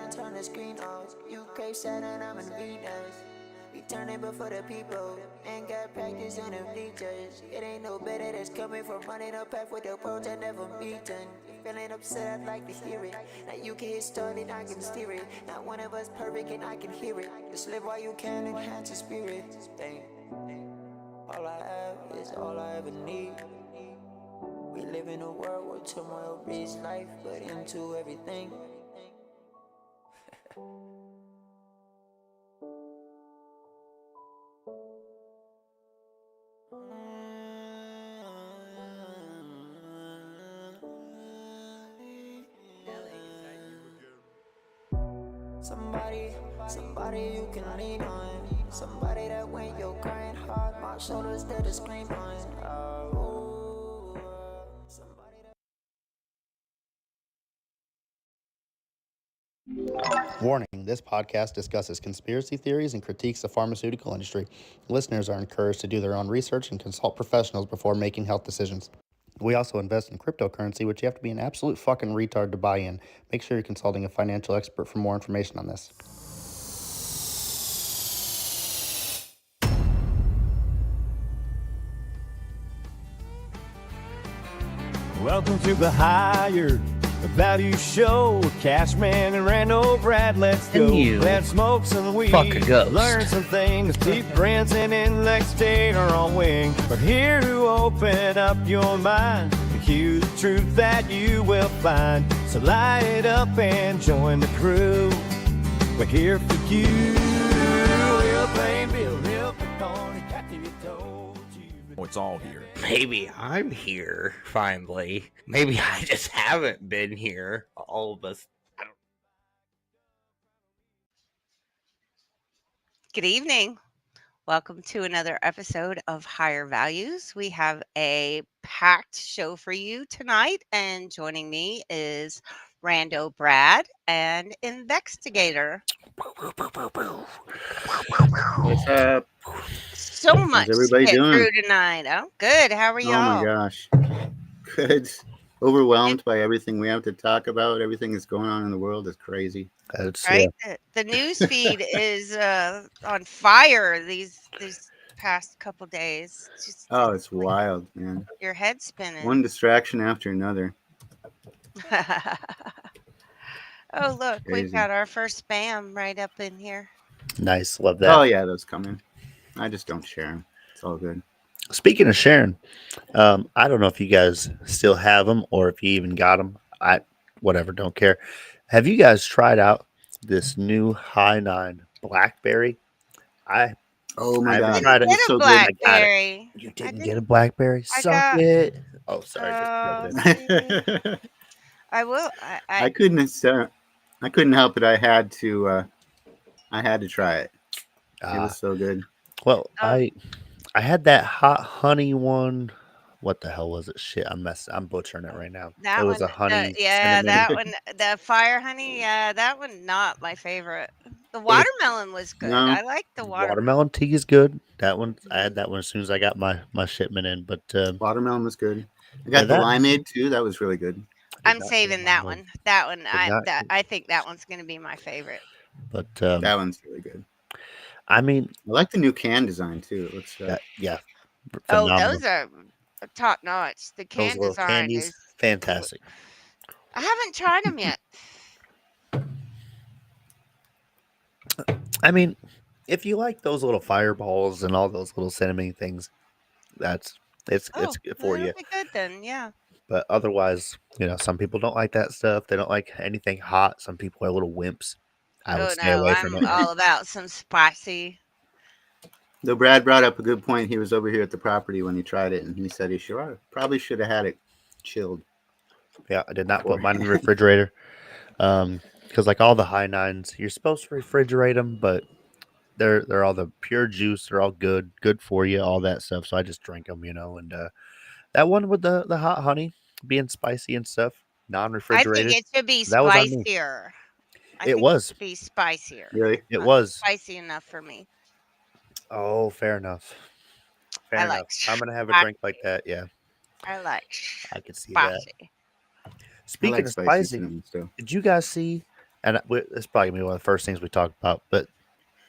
and turn the screen off. You crave Saturn, I'm in Venus. We turn it before the people. Ain't got practice on them bleachers. It ain't no better that's coming from running a path with the pros that never beaten. Feeling upset, I'd like to hear it. Now you can hit started, I can steer it. Not one of us perfect and I can hear it. Just live while you can, enhance your spirit. Dang. All I have is all I ever need. We live in a world where turmoil breeds life, but into everything. Somebody you can lean on. Somebody that when you're crying hard, my shoulders there to scream on. Somebody that... Warning, this podcast discusses conspiracy theories and critiques the pharmaceutical industry. Listeners are encouraged to do their own research and consult professionals before making health decisions. We also invest in cryptocurrency, which you have to be an absolute fucking retard to buy in. Make sure you're consulting a financial expert for more information on this. Welcome to the Higher Value Show. Cashman and Randall Brad, let's go. Let's smoke some weed, learn some things. Deep Brands and Inlex State are on wing. We're here to open up your mind, hear the truth that you will find. So light it up and join the crew. We're here for you. We'll play Bill, Hill, Piconi, Kathy, told you. Oh, it's all here. Maybe I'm here, finally. Maybe I just haven't been here. All of us. Good evening. Welcome to another episode of Higher Values. We have a packed show for you tonight, and joining me is Rando Brad and Investigator. What's up? So much How's everybody to get doing? through tonight. Oh, good. How are y'all? Oh my gosh. Good. Overwhelmed by everything we have to talk about. Everything that's going on in the world is crazy. Right? The news feed is on fire these past couple days. It's wild, man. Your head spinning. One distraction after another. Oh, look, Crazy. we've got our first spam right up in here. Nice, love that. Oh yeah, those coming. I just don't share them. It's all good. Speaking of sharing, I don't know if you guys still have them or if you even got them. Whatever, don't care. Have you guys tried out this new High 9 Blackberry? Oh my god, tried it. It's so Blackberry. You didn't get a Blackberry? Suck it. Oh, sorry. I will. I couldn't help it. I had to try it. It was so good. Well, I had that hot honey one. What the hell was it? Shit, I'm butchering it right now. That it was one, a honey. that one, the fire honey. Yeah, that one not my favorite. The watermelon was good. No. I like the Watermelon tea is good. That one, I had that one as soon as I got my shipment in. But watermelon was good. I got the limeade too. That was really good. I'm saving that one. That one, I think that one's going to be my favorite. But that one's really good. I mean, I like the new can design too. It looks yeah. Phenomenal. Oh, those are top notch. The can design is fantastic. I haven't tried them yet. I mean, if you like those little fireballs and all those little cinnamon things, it's good for you. Be good then, yeah. But otherwise, some people don't like that stuff. They don't like anything hot. Some people are little wimps. I would stay away from it. I'm all about some spicy. Though Brad brought up a good point. He was over here at the property when he tried it, and he said he probably should have had it chilled. Yeah, I did not put mine in the refrigerator. Because like all the High 9s, you're supposed to refrigerate them, but they're all the pure juice. They're all good for you, all that stuff. So I just drink them, And that one with the hot honey being spicy and stuff, non-refrigerated. I think it should be spicier. It was. Be spicier. Really? It was spicy enough for me. Oh, fair enough. Fair enough. I'm gonna have a drink like that. Yeah. I can see spicy. that. Speaking of spicy, did you guys see and it's probably gonna be one of the first things we talk about. But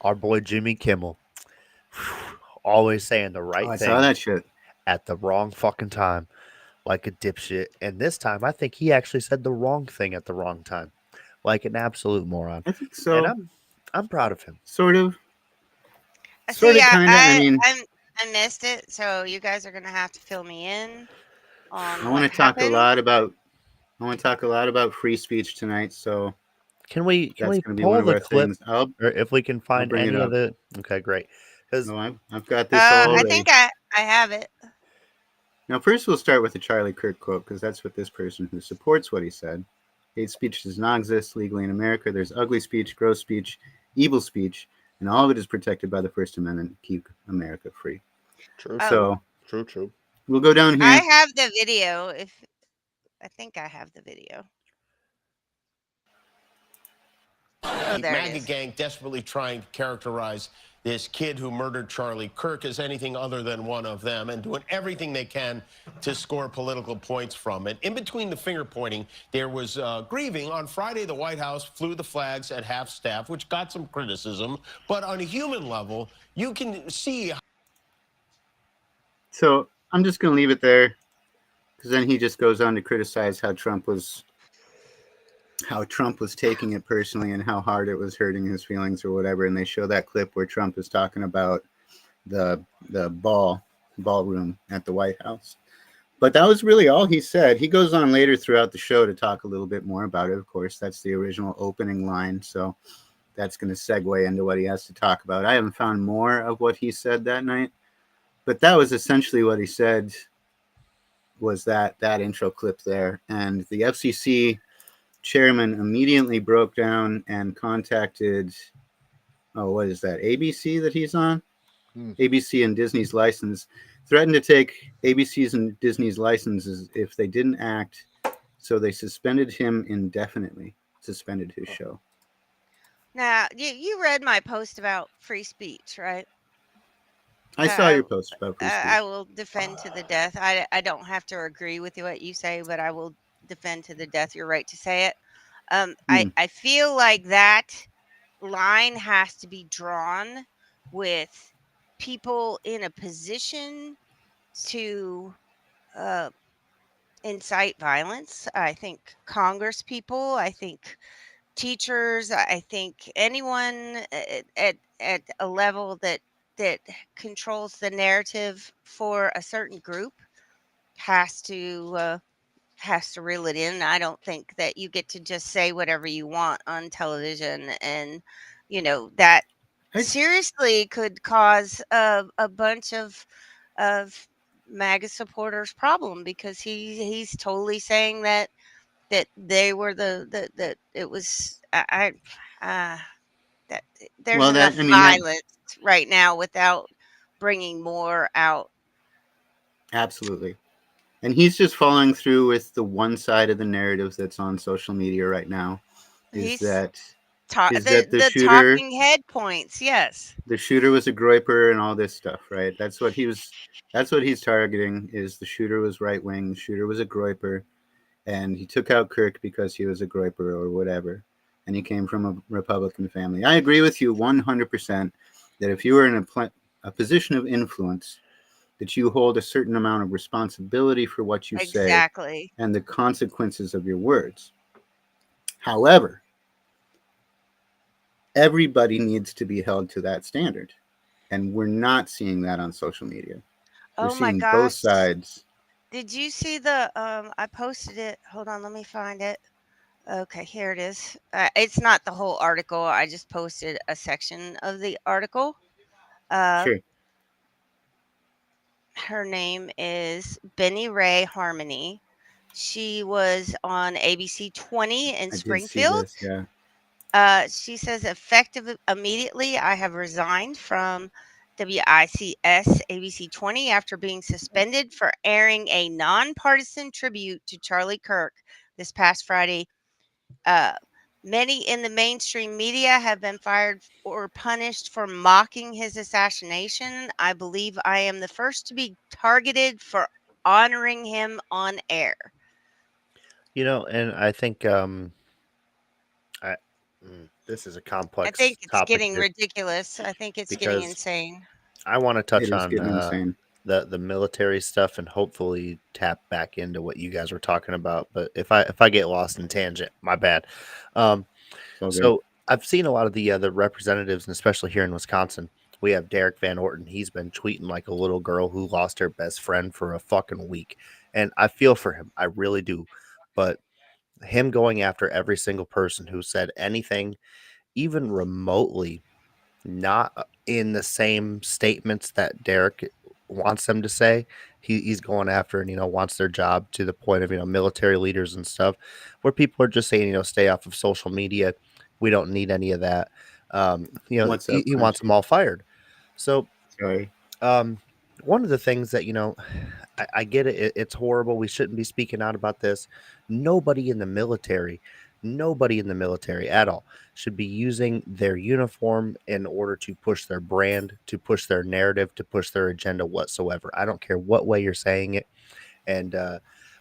our boy Jimmy Kimmel, always saying the right I thing saw that shit. at the wrong fucking time, like a dipshit. And this time, I think he actually said the wrong thing at the wrong time, like an absolute moron. I think And so. I'm proud of him. Sort of. Sort See, of, kind of. I mean, I missed it, so you guys are gonna have to fill me in I on want what to talk a happened. lot about. I want to talk a lot about free speech tonight. So Can we that's going to be one pull of the our clip, things. I'll or if we can find bring it any of up. the? Okay, great. Because No, I've got this all I ready. think I have it. Now, first we'll start with the Charlie Kirk quote because that's what this person who supports what he said. Hate speech does not exist legally in America. There's ugly speech, gross speech, evil speech, and all of it is protected by the First Amendment. Keep America free. true, So true. we'll go down I here. have the video. If I think I have the video. Oh, there it MAGA is. gang desperately trying to characterize this kid who murdered Charlie Kirk as anything other than one of them and doing everything they can to score political points from it. In between the finger pointing, there was grieving. On Friday, the White House flew the flags at half staff, which got some criticism. But on a human level, you can see. So I'm just going to leave it there because then he just goes on to criticize how Trump was taking it personally and how hard it was hurting his feelings or whatever. And they show that clip where Trump is talking about the ballroom at the White House. But that was really all he said. He goes on later throughout the show to talk a little bit more about it. Of course, that's the original opening line. So that's going to segue into what he has to talk about. I haven't found more of what he said that night, but that was essentially what he said, was that intro clip there. And the FCC chairman immediately broke down and contacted, what is that, ABC that he's on? ABC and Disney's license, threatened to take ABC's and Disney's licenses if they didn't act. So they suspended him indefinitely, suspended his show. Now, you read my post about free speech, right? I saw your post about free speech. I will defend to the death. I don't have to agree with what you say, but I will defend to the death your right to say it. I feel like that line has to be drawn with people in a position to incite violence. I think Congress people, I think teachers, I think anyone at a level that controls the narrative for a certain group has to reel it in. I don't think that you get to just say whatever you want on television, and that seriously could cause a bunch of MAGA supporters problem, because he's totally saying that they were that it was that there's enough violence right now without bringing more out. Absolutely. And he's just following through with the one side of the narrative that's on social media right now. He's The shooter, talking head points, yes. the shooter was a groiper and all this stuff, right? That's what he's targeting, is the shooter was right wing, the shooter was a groiper, and he took out Kirk because he was a groiper or whatever. And he came from a Republican family. I agree with you 100% that if you were in a position of influence, that you hold a certain amount of responsibility for what you say and the consequences of your words. However, everybody needs to be held to that standard. And we're not seeing that on social media. We're seeing both sides. Did you see the I posted it. Hold on, let me find it. Okay, here it is. It's not the whole article. I just posted a section of the article. Sure. Her name is Benny Ray Harmony. She was on ABC 20 in Springfield. Did see this, yeah. She says, effective immediately, I have resigned from WICS ABC 20 after being suspended for airing a nonpartisan tribute to Charlie Kirk this past Friday. Many in the mainstream media have been fired or punished for mocking his assassination. I believe I am the first to be targeted for honoring him on air. And I think This is a I complex think it's topic getting here ridiculous. I think it's getting because insane. I want to It touch is on getting insane. the military stuff and hopefully tap back into what you guys were talking about. But if I get lost in tangent, my bad. Um, So good. so I've seen a lot of the representatives, and especially here in Wisconsin, we have Derek Van Orton. He's been tweeting like a little girl who lost her best friend for a fucking week, and I feel for him. I really do. But him going after every single person who said anything, even remotely not in the same statements that Derek wants them to say. He's going after and wants their job to the point of military leaders and stuff, where people are just saying stay off of social media. We don't need any of that. What's up, He wants them all fired. So Sorry. one of the things that I get it. It's horrible. We shouldn't be speaking out about this. Nobody in the military, nobody in the military at all should be using their uniform in order to push their brand, to push their narrative, to push their agenda whatsoever. I don't care what way you're saying it. And,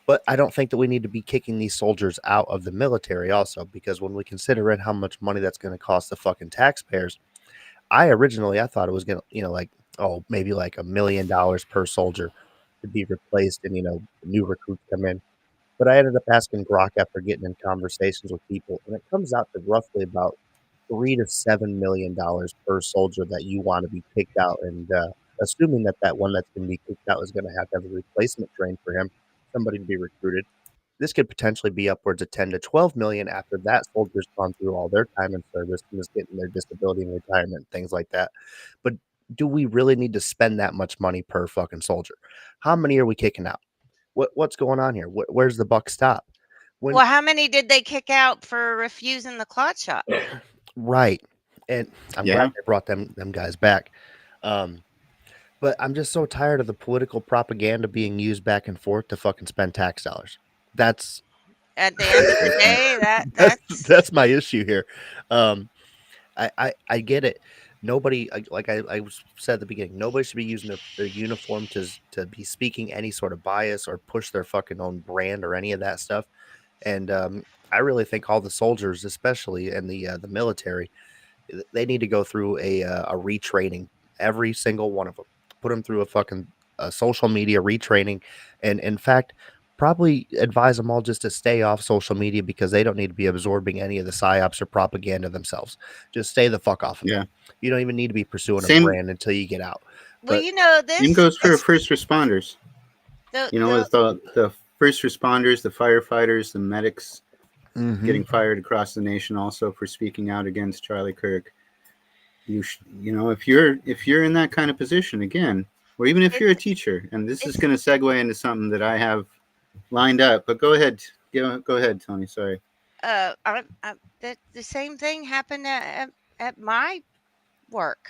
but I don't think that we need to be kicking these soldiers out of the military also, because when we consider it, how much money that's going to cost the fucking taxpayers, I thought it was going to, like, oh, maybe like $1 million per soldier to be replaced and, new recruits come in. But I ended up asking Brock after getting in conversations with people, and it comes out to roughly about $3 to $7 million per soldier that you want to be kicked out. And assuming that one that's going to be kicked out is going to have a replacement trained for him, somebody to be recruited, this could potentially be upwards of 10 to 12 million after that soldier's gone through all their time in service and is getting their disability and retirement, things like that. But do we really need to spend that much money per fucking soldier? How many are we kicking out? What's going on here? Where's the buck stop? Well, how many did they kick out for refusing the clot shot? Right. And I'm glad they brought them guys back. But I'm just so tired of the political propaganda being used back and forth to fucking spend tax dollars. That's at the end of the day, that's my issue here. I get it. Nobody, like I said at the beginning, nobody should be using their uniform to be speaking any sort of bias or push their fucking own brand or any of that stuff. And I really think all the soldiers, especially in the military, they need to go through a retraining. Every single one of them, put them through a fucking social media retraining, and in fact, probably advise them all just to stay off social media because they don't need to be absorbing any of the psyops or propaganda themselves. Just stay the fuck off of it. You don't even need to be pursuing a brand until you get out. Well, same goes for first responders. With the first responders, the firefighters, the medics getting fired across the nation also for speaking out against Charlie Kirk. If you're in that kind of position again, or even if you're a teacher, and this is going to segue into something that I have lined up, but go ahead, Tony. Sorry. The same thing happened at my work.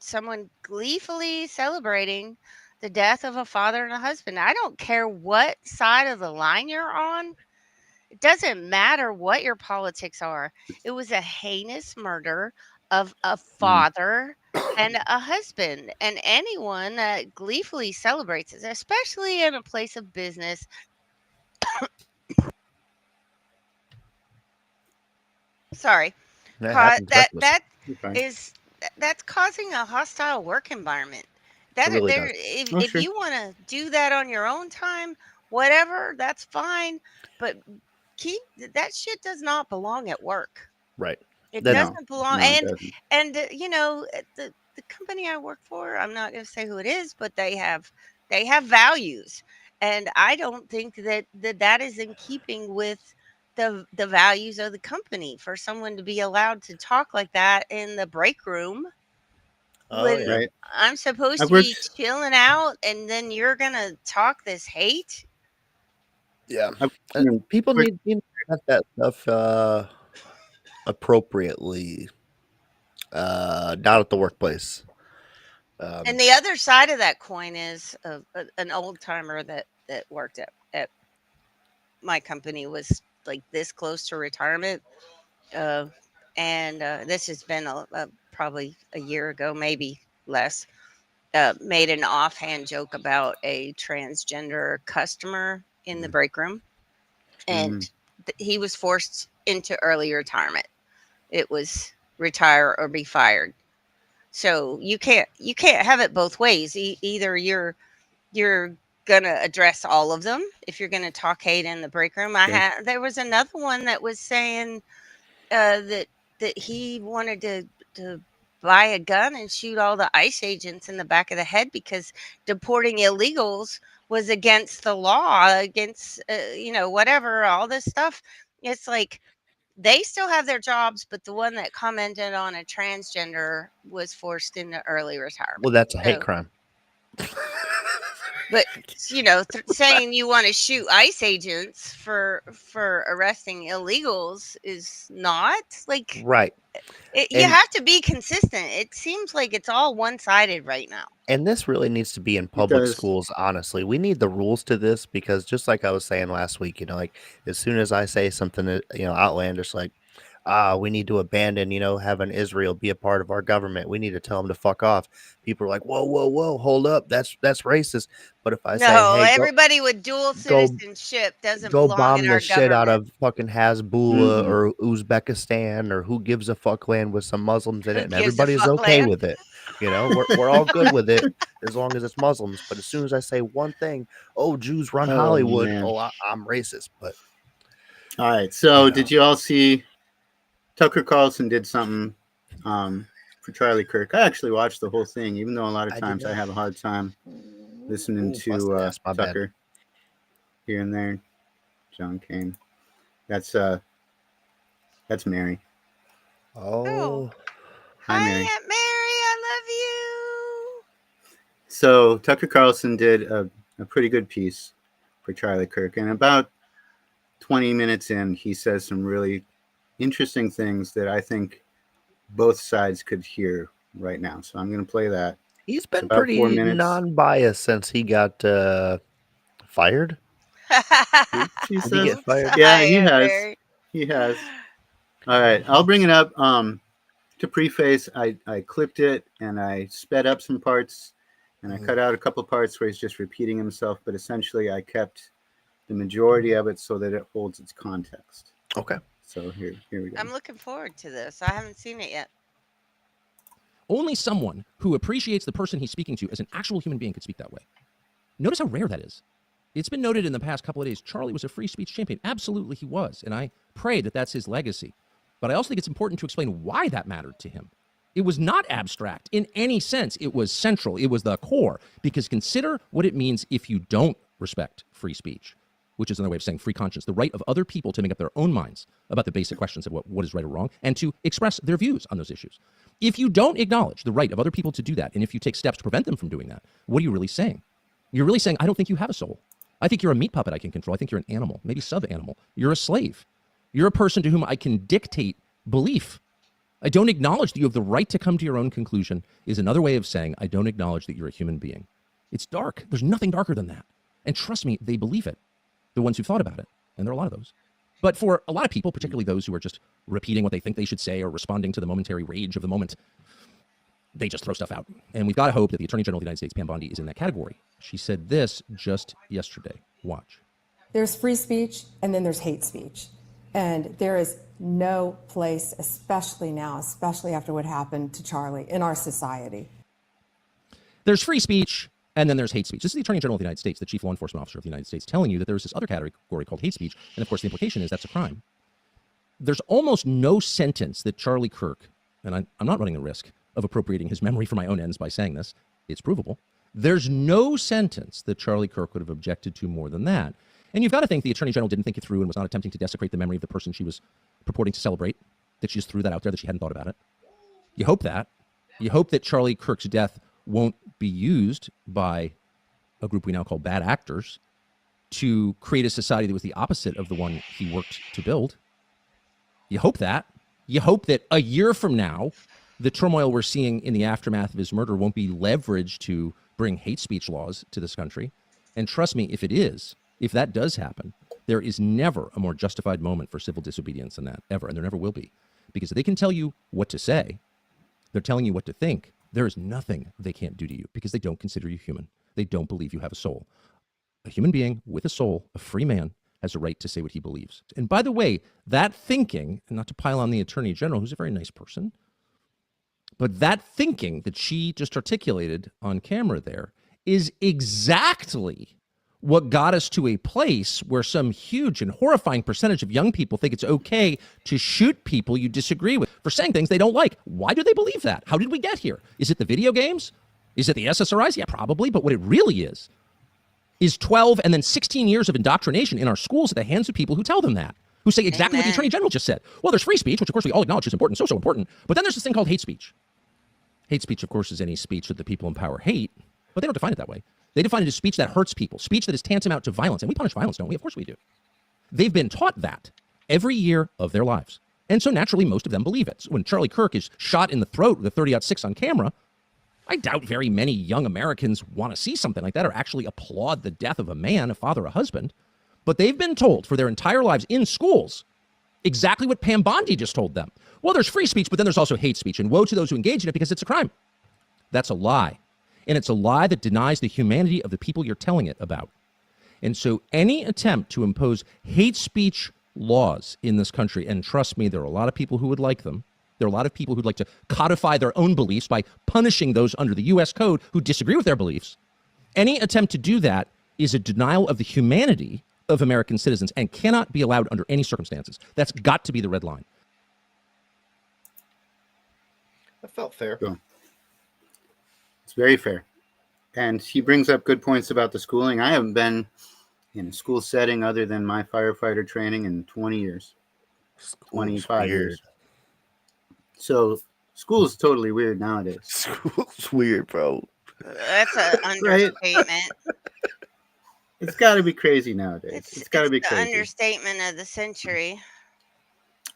Someone gleefully celebrating the death of a father and a husband. I don't care what side of the line you're on. It doesn't matter what your politics are. It was a heinous murder of a father and a husband. And anyone that gleefully celebrates it, especially in a place of business, sorry, that's causing a hostile work environment. If you want to do that on your own time, whatever, that's fine. But that shit does not belong at work. Right. It doesn't belong. And the company I work for, I'm not going to say who it is, but they have values, and I don't think that is in keeping with the values of the company for someone to be allowed to talk like that in the break room. When I'm supposed to be chilling out, and then you're gonna talk this hate. Yeah, people need to have that stuff appropriately, not at the workplace. And the other side of that coin is an old timer that worked at my company was like this close to retirement, and this has been probably a year ago, maybe less. Made an offhand joke about a transgender customer in the break room, and he was forced into early retirement. it was retire or be fired. So you can't have it both ways. Either you're gonna address all of them if you're gonna talk hate in the break room. There was another one that was saying that he wanted to buy a gun and shoot all the ICE agents in the back of the head because deporting illegals was against the law, against whatever, all this stuff. It's like they still have their jobs, but the one that commented on a transgender was forced into early retirement. Well, that's a hate crime. But saying you want to shoot ICE agents for arresting illegals is not like right. You have to be consistent. It seems like it's all one-sided right now. And this really needs to be in public schools, honestly. We need the rules to this because just like I was saying last week, like as soon as I say something that, outlandish, like, we need to abandon, having Israel be a part of our government. We need to tell them to fuck off. People are like, whoa, hold up. That's racist. But if I say, hey, everybody with dual citizenship doesn't belong bomb in our the shit government. out of fucking Hezbollah or Uzbekistan or who gives a fuck land with some Muslims in it, and everybody's okay with it. We're all good with it as long as it's Muslims. But as soon as I say one thing, Jews run Hollywood. Man. I'm racist. But all right. So did you all see Tucker Carlson did something for Charlie Kirk? I actually watched the whole thing, even though a lot of times I have a hard time listening to Tucker here and there. John Kane. That's Mary. Oh. Hi, Mary. Aunt Mary, I love you. So Tucker Carlson did a pretty good piece for Charlie Kirk, and about 20 minutes in, he says some really interesting things that I think both sides could hear right now. So I'm going to play that. He's been pretty non-biased since he got fired. Did he get fired? Yeah, he has. He has. All right, I'll bring it up. To preface, I clipped it and I sped up some parts and I cut out a couple parts where he's just repeating himself, but essentially I kept the majority of it so that it holds its context. Okay. So here we go. I'm looking forward to this. I haven't seen it yet. Only someone who appreciates the person he's speaking to as an actual human being could speak that way. Notice how rare that is. It's been noted in the past couple of days, Charlie was a free speech champion. Absolutely he was. And I pray that that's his legacy. But I also think it's important to explain why that mattered to him. It was not abstract in any sense. It was central. It was the core. Because consider what it means if you don't respect free speech, which is another way of saying free conscience, the right of other people to make up their own minds about the basic questions of what is right or wrong and to express their views on those issues. If you don't acknowledge the right of other people to do that, and if you take steps to prevent them from doing that, what are you really saying? You're really saying, I don't think you have a soul. I think you're a meat puppet I can control. I think you're an animal, maybe sub-animal. You're a slave. You're a person to whom I can dictate belief. I don't acknowledge that you have the right to come to your own conclusion is another way of saying I don't acknowledge that you're a human being. It's dark. There's nothing darker than that. And trust me, they believe it. The ones who've thought about it. And there are a lot of those. But for a lot of people, particularly those who are just repeating what they think they should say or responding to the momentary rage of the moment, they just throw stuff out. And we've got to hope that the Attorney General of the United States, Pam Bondi, is in that category. She said this just yesterday. Watch. There's free speech and then there's hate speech. And there is no place, especially now, especially after what happened to Charlie in our society. There's free speech and then there's hate speech. This is the Attorney General of the United States, the Chief Law Enforcement Officer of the United States, telling you that there's this other category called hate speech. And of course, the implication is that's a crime. There's almost no sentence that Charlie Kirk, and I'm not running the risk of appropriating his memory for my own ends by saying this, it's provable. There's no sentence that Charlie Kirk would have objected to more than that. And you've got to think the Attorney General didn't think it through and was not attempting to desecrate the memory of the person she was purporting to celebrate, that she just threw that out there, that she hadn't thought about it. You hope that. You hope that Charlie Kirk's death won't be used by a group we now call bad actors to create a society that was the opposite of the one he worked to build. You hope that. You hope that a year from now, the turmoil we're seeing in the aftermath of his murder won't be leveraged to bring hate speech laws to this country. And trust me, if it is, if that does happen, there is never a more justified moment for civil disobedience than that, ever. And there never will be. Because they can tell you what to say. They're telling you what to think. There is nothing they can't do to you because they don't consider you human. They don't believe you have a soul. A human being with a soul, a free man, has a right to say what he believes. And by the way, that thinking, and not to pile on the Attorney General, who's a very nice person, but that thinking that she just articulated on camera there is exactly what got us to a place where some huge and horrifying percentage of young people think it's okay to shoot people you disagree with for saying things they don't like. Why do they believe that? How did we get here? Is it the video games? Is it the SSRIs? Yeah, probably. But what it really is 12 and then 16 years of indoctrination in our schools at the hands of people who tell them that, who say exactly what the Attorney General just said. Well, there's free speech, which of course we all acknowledge is important, so important. But then there's this thing called hate speech. Hate speech, of course, is any speech that the people in power hate, but they don't define it that way. They define it as speech that hurts people, speech that is tantamount to violence. And we punish violence, don't we? Of course we do. They've been taught that every year of their lives. And so naturally, most of them believe it. So when Charlie Kirk is shot in the throat with a 30-06 on camera, I doubt very many young Americans want to see something like that or actually applaud the death of a man, a father, a husband. But they've been told for their entire lives in schools exactly what Pam Bondi just told them. Well, there's free speech, but then there's also hate speech, and woe to those who engage in it because it's a crime. That's a lie. And it's a lie that denies the humanity of the people you're telling it about. And so any attempt to impose hate speech laws in this country, and trust me, there are a lot of people who would like them. There are a lot of people who'd like to codify their own beliefs by punishing those under the U.S. code who disagree with their beliefs. Any attempt to do that is a denial of the humanity of American citizens and cannot be allowed under any circumstances. That's got to be the red line. That felt fair. Cool. It's very fair. And he brings up good points about the schooling. I haven't been in a school setting other than my firefighter training in 20 years. 25 years. So school is totally weird nowadays. School's weird, bro. That's an understatement. It's got to be crazy nowadays. It's got to be crazy. The understatement of the century.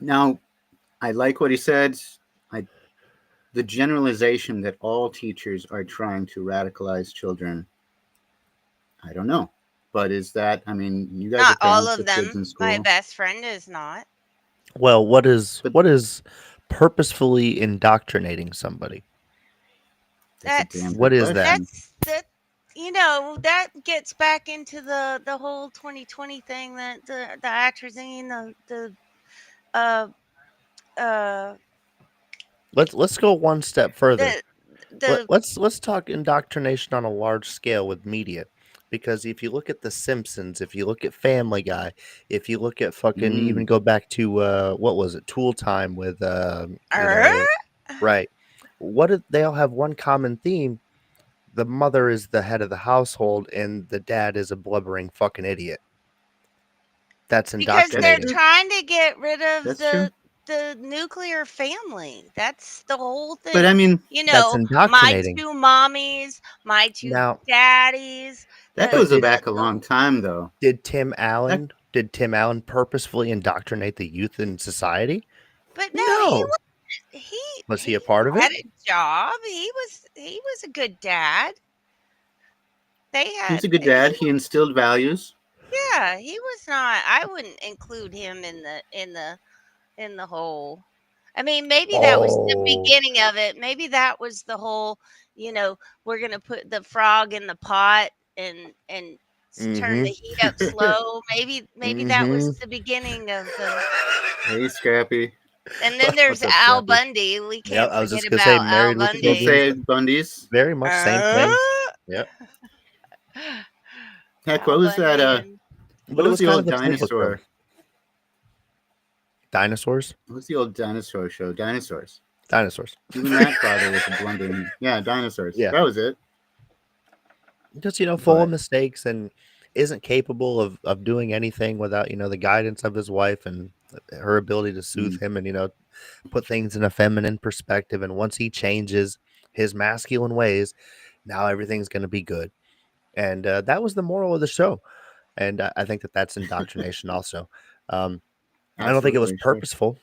Now, I like what he said. The generalization that all teachers are trying to radicalize children, I don't know. But is that, I mean, you guys Not are all parents of with them. kids in school. My best friend is not. Well, what is purposefully indoctrinating somebody? What is that? That that gets back into the whole 2020 thing, that the atrazine, Let's go one step further. the Let's talk indoctrination on a large scale with media. Because if you look at The Simpsons, if you look at Family Guy, if you look at fucking even go back to what was it, Tool Time with right. They all have one common theme. The mother is the head of the household and the dad is a blubbering fucking idiot. That's indoctrinating. because they're trying to get rid of That's the nuclear family. That's the whole thing. But I mean, that's my indoctrinating. two mommies, my two daddies. That goes back a long time, though. Did Tim Allen purposefully indoctrinate the youth in society? But no. Was he a part of it? Had a job. He was a good dad. He's a good dad. He instilled values. Yeah, he was not. I wouldn't include him in the whole. I mean, maybe that was the beginning of it. Maybe that was the whole. We're gonna put the frog in the pot and turn the heat up slow. Maybe that was the beginning of the. Hey, Scrappy. And then there's Al Bundy. We can't forget about Al Bundy. We'll say Bundy's. Very much same thing. Yep. Heck, what was that? What was the old dinosaur? Dinosaurs? What was the old dinosaur show? Dinosaurs. Even that father was a blundering. Yeah, dinosaurs. Yeah. That was it. Just, full of mistakes and isn't capable of doing anything without, the guidance of his wife and her ability to soothe him and, put things in a feminine perspective. And once he changes his masculine ways, now everything's going to be good. And that was the moral of the show. And I think that's indoctrination also. I don't think it was purposeful,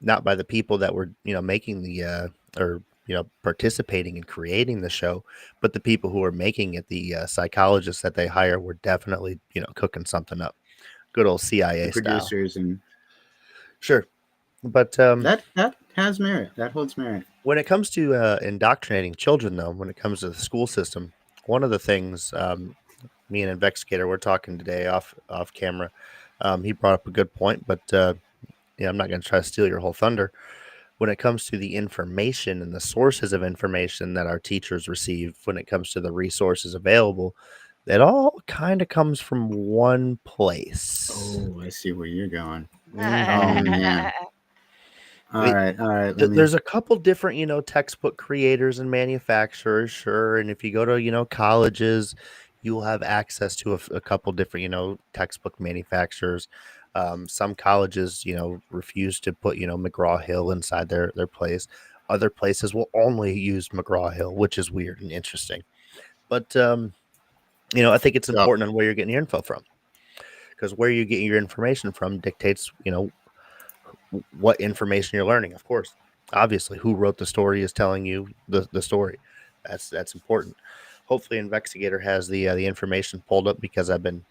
not by the people that were, making the participating in creating the show, but the people who were making it, the psychologists that they hire, were definitely, cooking something up. Good old CIA style. Producers and sure, but that has merit. That holds merit. When it comes to indoctrinating children, though, when it comes to the school system, one of the things me and Investigator we're talking today off camera. He brought up a good point, but yeah, I'm not going to try to steal your whole thunder. When it comes to the information and the sources of information that our teachers receive, when it comes to the resources available, it all kind of comes from one place. Oh, I see where you're going. Oh, man. All right. There's a couple different, textbook creators and manufacturers, sure. And if you go to, colleges, you'll have access to a couple different, textbook manufacturers. Some colleges, refuse to put, McGraw-Hill inside their place. Other places will only use McGraw-Hill, which is weird and interesting. But, I think it's important on where you're getting your info from, because where you're getting your information from dictates, what information you're learning. Of course, obviously, who wrote the story is telling you the story. That's important. Hopefully, Investigator has the information pulled up, because I've been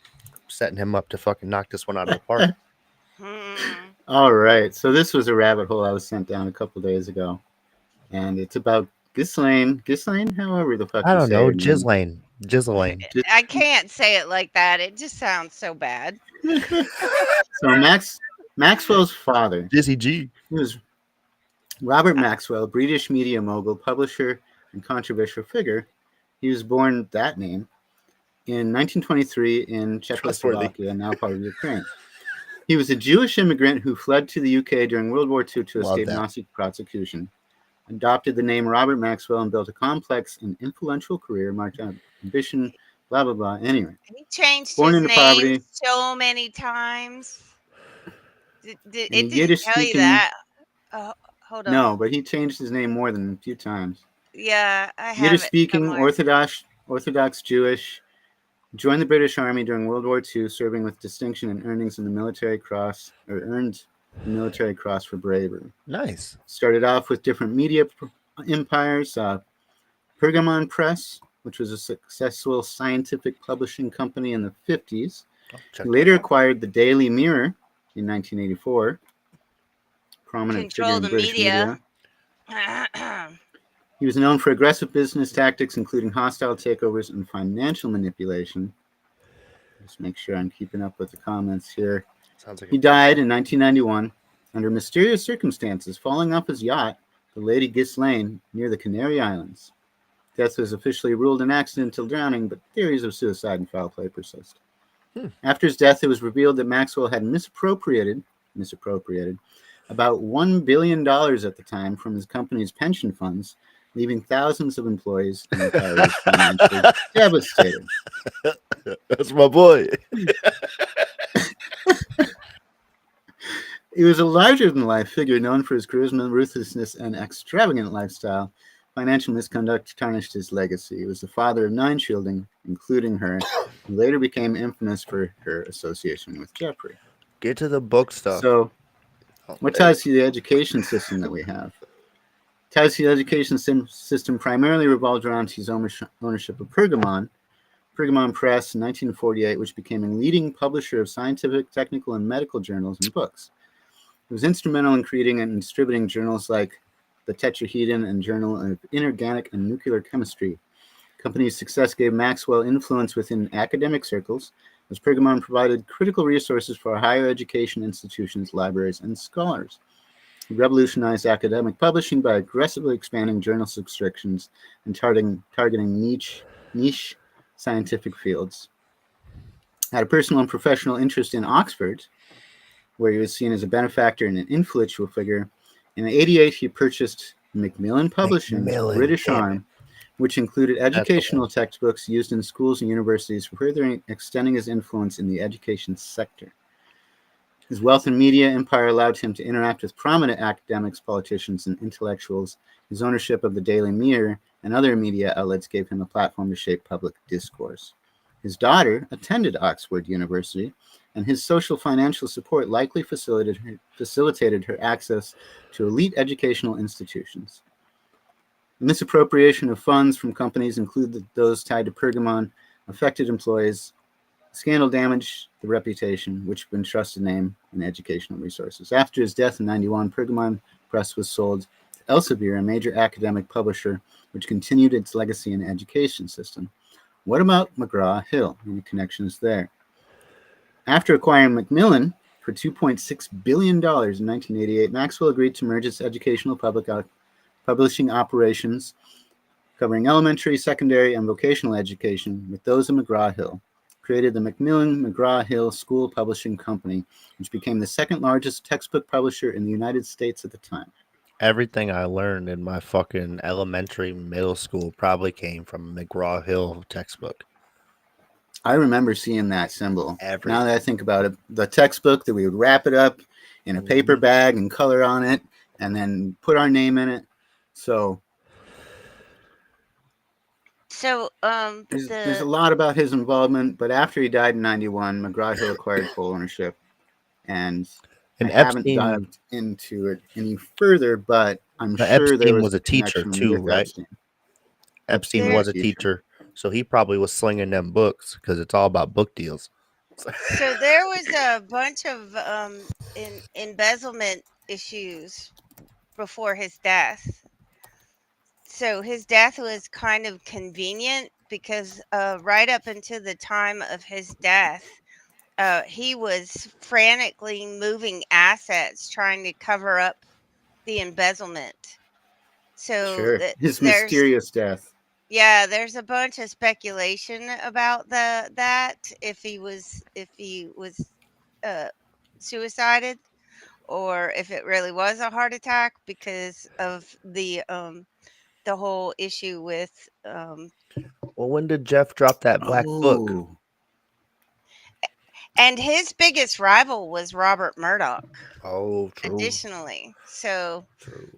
setting him up to fucking knock this one out of the park. All right. So this was a rabbit hole I was sent down a couple days ago, and it's about Ghislaine, however the fuck I don't know, Ghislaine. I can't say it like that. It just sounds so bad. So Maxwell's father, Jizzy G, he was Robert Maxwell, British media mogul, publisher, and controversial figure. He was born that name in 1923 in Czechoslovakia, now part of Ukraine. He was a Jewish immigrant who fled to the UK during World War II to escape Nazi prosecution. Adopted the name Robert Maxwell and built a complex and influential career marked out ambition, blah, blah, blah. Anyway. He changed born his into name poverty. so many times. It didn't Yiddish tell you speaking, that. Hold on. No, but he changed his name more than a few times. Yeah, I have Yiddish it speaking, somewhere. Orthodox Jewish. Joined the British Army during World War II, serving with distinction and earnings in the Military Cross, or earned the Military Cross for bravery. Nice. Started off with different media empires. Pergamon Press, which was a successful scientific publishing company in the 50s. He later acquired the Daily Mirror in 1984. Prominent figure in British media. He was known for aggressive business tactics, including hostile takeovers and financial manipulation. Just make sure I'm keeping up with the comments here. He died in 1991 under mysterious circumstances, falling off his yacht, the Lady Ghislaine, near the Canary Islands. Death was officially ruled an accidental drowning, but theories of suicide and foul play persist. After his death, it was revealed that Maxwell had misappropriated about $1 billion at the time from his company's pension funds, leaving thousands of employees and retirees financially devastated. That's my boy. He was a larger-than-life figure known for his charisma, ruthlessness, and extravagant lifestyle. Financial misconduct tarnished his legacy. He was the father of 9 children, including her, who later became infamous for her association with Jeffrey. Get to the book stuff. So, what ties to the education system that we have? Ties to the education system primarily revolved around his ownership of Pergamon Press in 1948, which became a leading publisher of scientific, technical, and medical journals and books. It was instrumental in creating and distributing journals like the Tetrahedron and Journal of Inorganic and Nuclear Chemistry. The company's success gave Maxwell influence within academic circles, as Pergamon provided critical resources for higher education institutions, libraries, and scholars. He revolutionized academic publishing by aggressively expanding journal subscriptions and targeting niche scientific fields. Had a personal and professional interest in Oxford, where he was seen as a benefactor and an influential figure. In 1988, he purchased Macmillan Publishing's British arm, which included educational textbooks used in schools and universities, further extending his influence in the education sector. His wealth and media empire allowed him to interact with prominent academics, politicians, and intellectuals. His ownership of the Daily Mirror and other media outlets gave him a platform to shape public discourse. His daughter attended Oxford University, and his social financial support likely facilitated her access to elite educational institutions. The misappropriation of funds from companies, including those tied to Pergamon, affected employees. Scandal damaged the reputation, which had been trusted name in educational resources. After his death in 1991, Pergamon Press was sold to Elsevier, a major academic publisher, which continued its legacy in the education system. What about McGraw-Hill? Any connections there? After acquiring Macmillan for $2.6 billion in 1988, Maxwell agreed to merge its educational publishing operations, covering elementary, secondary, and vocational education, with those of McGraw-Hill. Created the Macmillan-McGraw-Hill School Publishing Company, which became the second largest textbook publisher in the United States at the time. Everything I learned in my fucking elementary, middle school probably came from a McGraw-Hill textbook. I remember seeing that symbol. Everything. Now that I think about it, the textbook that we would wrap it up in a paper bag and color on it and then put our name in it. So there's a lot about his involvement, but after he died in 91, McGraw-Hill acquired full ownership. And I haven't dived into it any further, but I'm sure there was a teacher too, right? Epstein was a teacher, so he probably was slinging them books because it's all about book deals. So there was a bunch of embezzlement issues before his death. So his death was kind of convenient because right up until the time of his death, he was frantically moving assets trying to cover up the embezzlement. So sure. His mysterious death. Yeah, there's a bunch of speculation about that if he was suicided or if it really was a heart attack because of the whole issue with well, when did Jeff drop that black book? And his biggest rival was Robert Murdoch. Oh, true. Additionally, so true.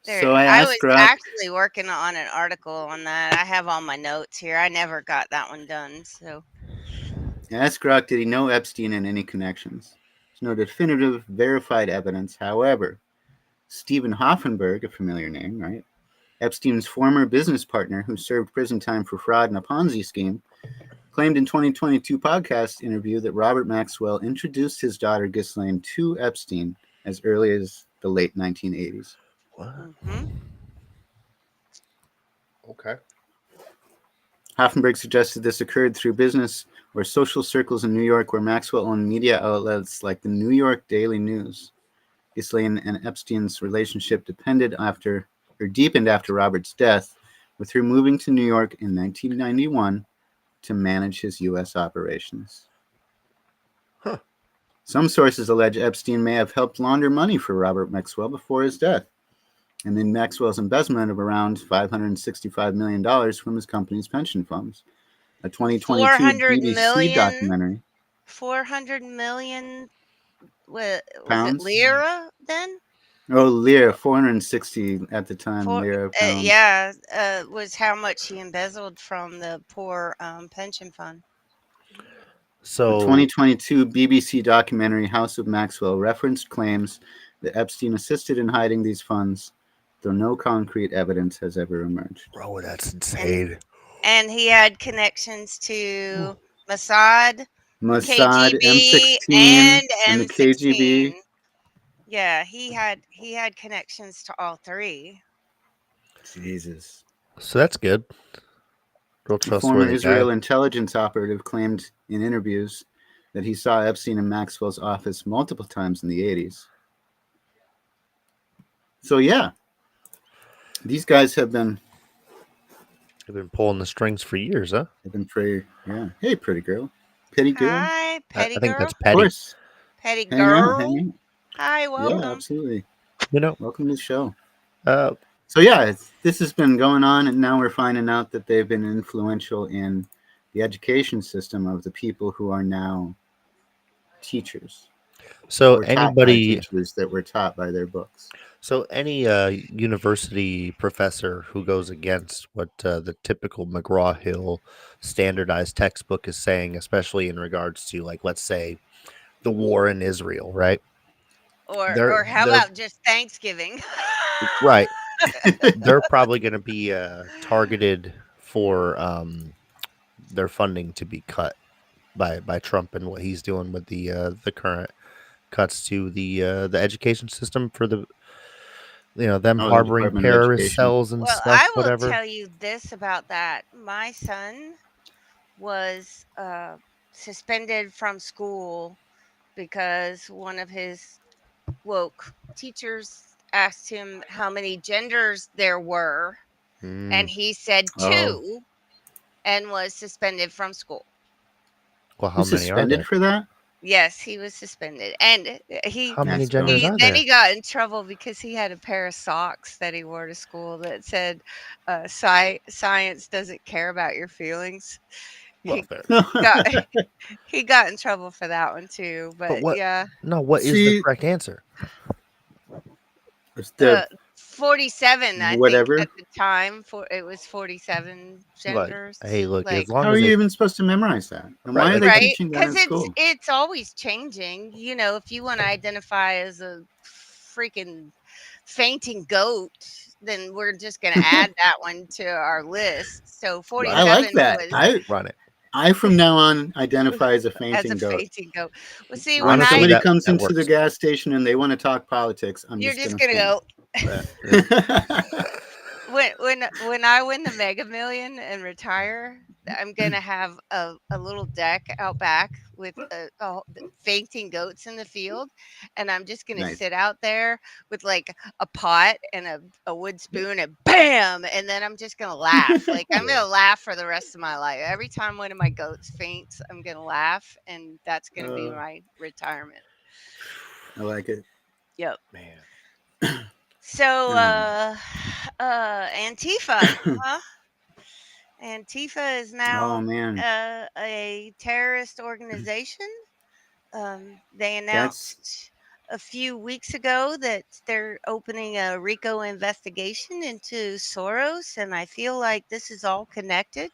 So I was actually working on an article on that. I have all my notes here. I never got that one done. So I asked Grok, did he know Epstein and any connections? There's no definitive, verified evidence. However, Stephen Hoffenberg, a familiar name, right? Epstein's former business partner who served prison time for fraud in a Ponzi scheme, claimed in 2022 podcast interview that Robert Maxwell introduced his daughter Ghislaine to Epstein as early as the late 1980s. What? Mm-hmm. Okay. Hoffenberg suggested this occurred through business or social circles in New York where Maxwell owned media outlets like the New York Daily News. Ghislaine and Epstein's relationship deepened after Robert's death, with her moving to New York in 1991 to manage his U.S. operations. Huh. Some sources allege Epstein may have helped launder money for Robert Maxwell before his death, and then Maxwell's embezzlement of around $565 million from his company's pension funds. A 2022 BBC documentary. 400 million was pounds? It lira then? Oh, lira, 460 at the time. Lira pounds. Was how much he embezzled from the poor pension fund. So, the 2022 BBC documentary House of Maxwell referenced claims that Epstein assisted in hiding these funds, though no concrete evidence has ever emerged. Bro, that's insane. And he had connections to Mossad, KGB, M16, and the KGB. Yeah, he had connections to all three. Jesus. So that's good. Real trustworthy. Former Israel intelligence operative claimed in interviews that he saw Epstein in Maxwell's office multiple times in the 80s. So yeah, these guys have been pulling the strings for years, huh? They've been pretty, yeah. Hey, pretty girl. Petty girl. Hi, petty girl. I think that's Petty. Of course. Petty girl. Hang out. Hi, welcome. Yeah, absolutely. Welcome to the show. So yeah, this has been going on, and now we're finding out that they've been influential in the education system of the people who are now teachers. So anybody teachers that were taught by their books. So any university professor who goes against what the typical McGraw-Hill standardized textbook is saying, especially in regards to, like, let's say, the war in Israel, right? Or how about just Thanksgiving? Right. They're probably going to be targeted for their funding to be cut by Trump and what he's doing with the current cuts to the education system for the them harboring terrorist cells and stuff. I will whatever. tell you this about that. My son was suspended from school because one of his woke teachers asked him how many genders there were, and he said Oh. 2 and was suspended from school. Well, how Who's many are suspended there? for that? Yes, he was suspended, and How many That's genders dumb. are then there? he got in trouble because he had a pair of socks that he wore to school that said, "Science doesn't care about your feelings." Well, He fair. got he got in trouble for that one too. But But what? yeah, No, what is the See, correct answer? it's the 47, I think whatever. at the time. It was 47 Like, genders. hey, look, as Like, long How are as you it even supposed to memorize that? And right, why are like they right? teaching that Because in school? it's always changing. You know, if you want to identify as a freaking fainting goat, then we're just going to add that one to our list. So run I it, 47 like that. was run it. I from now on identify as a as a fainting goat. fainting goat. Well, see, when When Honestly, I somebody comes that into the works. gas station and they want to talk politics, I'm you're just just gonna gonna faint. go. When I win the Mega Million and retire, I'm gonna have a little deck out back with fainting goats in the field, and I'm just gonna Nice. sit out there with like a pot and a wood spoon, and bam, and then I'm just gonna laugh. Like I'm Yeah. gonna laugh for the rest of my life. Every time one of my goats faints, I'm gonna laugh, and that's gonna be my retirement. I like it. Yep. Man. So, Um, Antifa, huh? Antifa is oh now man, a terrorist organization. They that's announced a few weeks ago that they're opening a RICO investigation into Soros, and I feel like this is all connected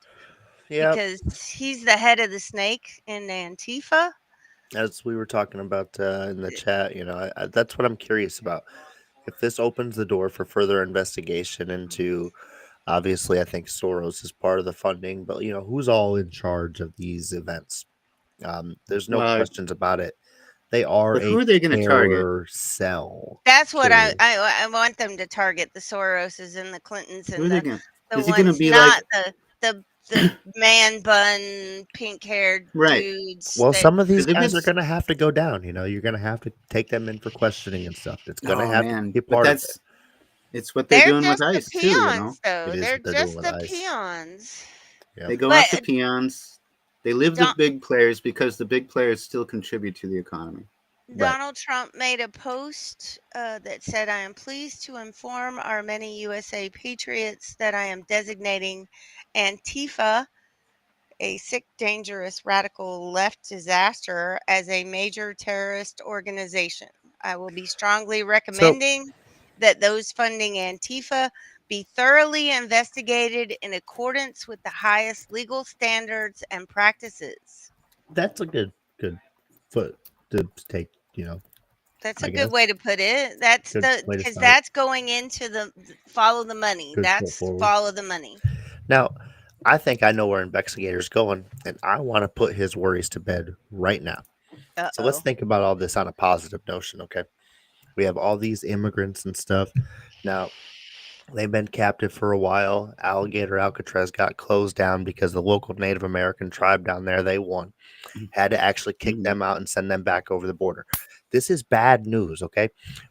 Yep. because he's the head of the snake in Antifa. As we were talking about in the chat, that's what I'm curious about. If this opens the door for further investigation into, obviously, I think Soros is part of the funding, but who's all in charge of these events? There's no well, questions about it. They are but who a are they going to target? terror cell. That's what Period. I want them to target: the Soroses and the Clintons Who are and they the going? the Is it going to ones, be like not the man bun, pink haired right? dudes Well, that some of these Because if guys are it's going to have to go down. You're going to have to take them in for questioning and stuff. It's going to oh have to man, be a but part of it. it's what they're they're doing with just the ICE too. peons, It though. is They're what they're doing just with the ICE. peons. They go But after peons. They live with Don- big players because the big players still contribute to the economy. Right. Donald Trump made a post that said, "I am pleased to inform our many USA patriots that I am designating Antifa, a sick, dangerous, radical left disaster, as a major terrorist organization. I will be strongly So recommending that those funding Antifa be thoroughly investigated in accordance with the highest legal standards and practices." that's a good foot to take, That's a I good guess. way to put it. That's Good way to because start. that's going into follow the money. Good foot That's forward. follow the money. Now, I think I know where investigator's going, and I want to put his worries to bed right now. Uh So let's oh. think about all this on a positive notion, okay? We have all these immigrants and stuff. Now, they've been captive for a while. Alligator Alcatraz got closed down because the local Native American tribe down there, they won. Had to actually kick Mhm. them out and send them back over the border. This is bad news, okay?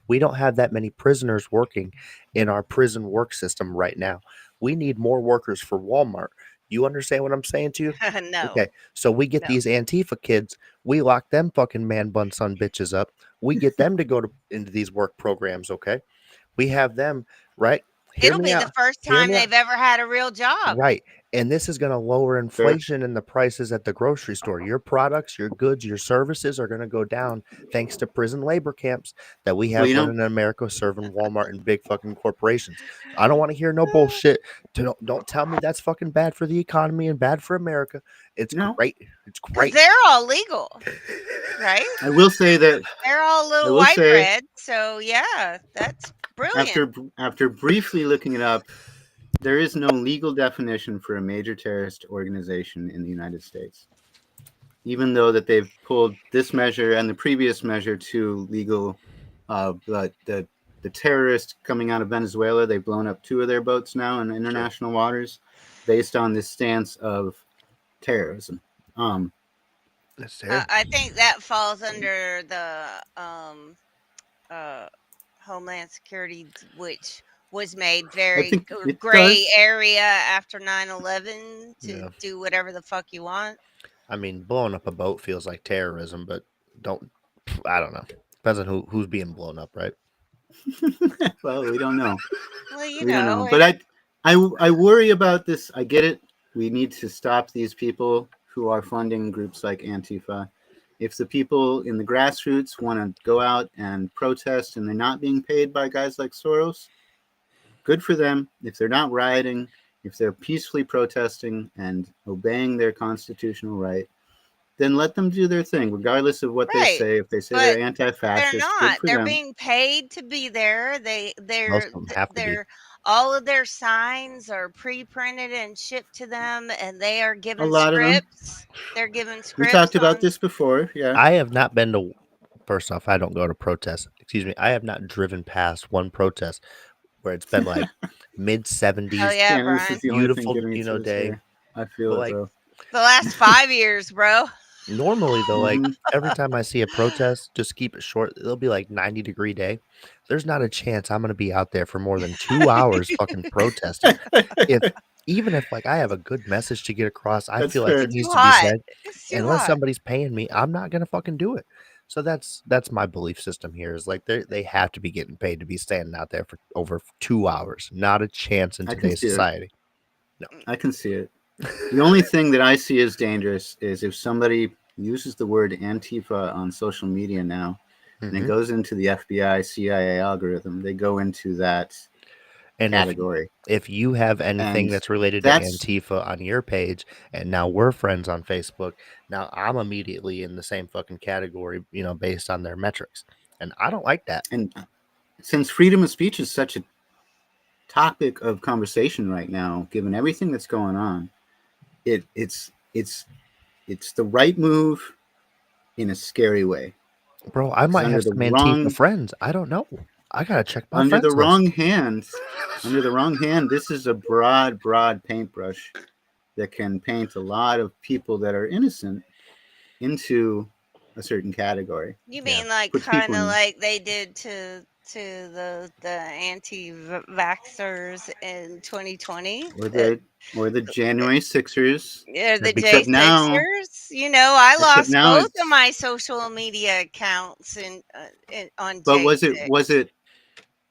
We don't have that many prisoners working in our prison work system right now. We need more workers for Walmart. You understand what I'm saying to you? No, Okay, so we get no. these Antifa kids, we lock them fucking man bun son bitches up. We get them to go into these work programs, okay? We have them, right? Hear It'll me be the out. first Hear time me out. they've ever had a real job. Right. And this is going to lower Fair. inflation in the prices at the grocery store. Your products, your goods, your services are going to go down thanks to prison labor camps that we Well, have running in America serving Walmart and big fucking corporations. I don't want to hear no bullshit. Don't tell me that's fucking bad for the economy and bad for America. It's no. great. It's Because great. they're all legal, right? I will say that They're all I little will white say bread. So yeah, that's brilliant. after briefly looking it up, there is no legal definition for a major terrorist organization in the United States. Even though that they've pulled this measure and the previous measure to legal, but the terrorists coming out of Venezuela, they've blown up 2 of their boats now in international waters, based on this stance of terrorism. That's terrible. I think that falls under the uh, Homeland Security, which was made I very think it gray does. area after 9/11 to Yeah. do whatever the fuck you want. I mean, blowing up a boat feels like terrorism, but I don't know. Depends on who's being blown up, right? Well, we don't know. Well, you We don't know, know. But I worry about this. I get it. We need to stop these people who are funding groups like Antifa. If the people in the grassroots want to go out and protest and they're not being paid by guys like Soros, good for them. If they're not rioting, if they're peacefully protesting and obeying their constitutional right, then let them do their thing, regardless of what they right. say. If they say But they're they're anti-fascist, good not. for They're them. being paid to be there. Most of them have to be. They're all of their signs are pre-printed and shipped to them, and they are A given lot of them. scripts. They're given We scripts talked about on. this before. Yeah. I have not been to. First off, I don't go to protests. Excuse me. I have not driven past one protest where it's been like mid 70s. Oh yeah, Yeah, this Brian. is the only thing Beautiful, getting me to this day. here. I feel But it, like bro. The last 5 years, bro. normally though, like Mhm. every time I see a protest, just keep it short. It'll be like 90-degree day. There's not a chance I'm gonna be out there for more than 2 hours fucking protesting. Even if like I have a good message to get across, I That's feel like fair. it needs Too to be hot. said. It's too Unless hot. somebody's paying me, I'm not gonna fucking do it. So that's my belief system here is like they have to be getting paid to be standing out there for over 2 hours. Not a chance in I can today's see it. society. I can see it. The only thing that I see as dangerous is if somebody uses the word Antifa on social media now, and it Mhm. goes into the FBI, CIA algorithm, they go into that And category. if you have anything And that's related to that's Antifa on your page, and now we're friends on Facebook, now I'm immediately in the same fucking category, based on their metrics, and I don't like that. and since freedom of speech is such a topic of conversation right now, given everything that's going on, it's the right move in a scary way. Bro, I might Under have the some Antifa wrong friends. I don't know. I gotta check my under the friends list. wrong hand, this is a broad paintbrush that can paint a lot of people that are innocent into a certain category. You Yeah. mean like Puts kind people of in like they did to the anti-vaxxers in 2020? or the January Sixers. Yeah, the Except now, J6ers. I except lost now both of it's. my social media accounts on But J6.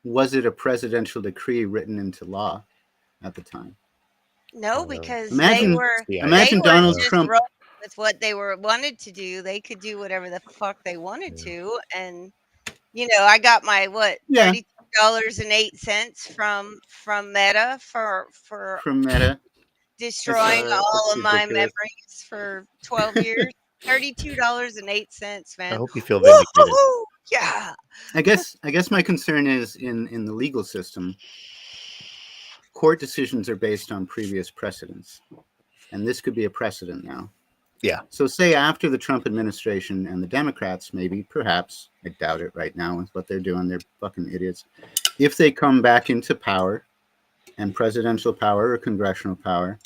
was it a presidential decree written into law at the time? No, because Imagine they imagine were Donald just Trump. rolling with what they wanted to do. They could do whatever the fuck they wanted to, and I got my Yeah, $32.08 from Meta for from Meta. destroying all It's of my ridiculous. memories for 12 years. $32.08, I man. hope you feel vindicated. Woo-hoo! Yeah. I guess my concern is in the legal system. Court decisions are based on previous precedents, and this could be a precedent now. Yeah. So say after the Trump administration and the Democrats, maybe, perhaps, I doubt it right now with what they're doing, they're fucking idiots. If they come back into power and presidential power or congressional power,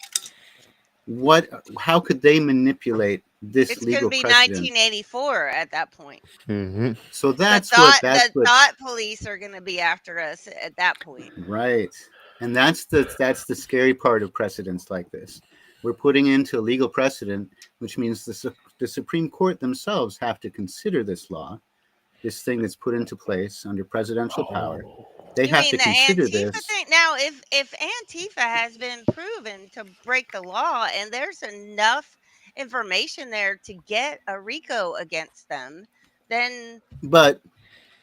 how could they manipulate this It's going to legal be precedent? 1984 at that point. Mm-hmm. So The thought police are going to be after us at that point. Right. And that's the scary part of precedents like this. We're putting into a legal precedent, which means the Supreme Court themselves have to consider this law, this thing that's put into place under presidential power. They You have mean to the consider Antifa this. thing? Now, if Antifa has been proven to break the law and there's enough information there to get a RICO against them, then But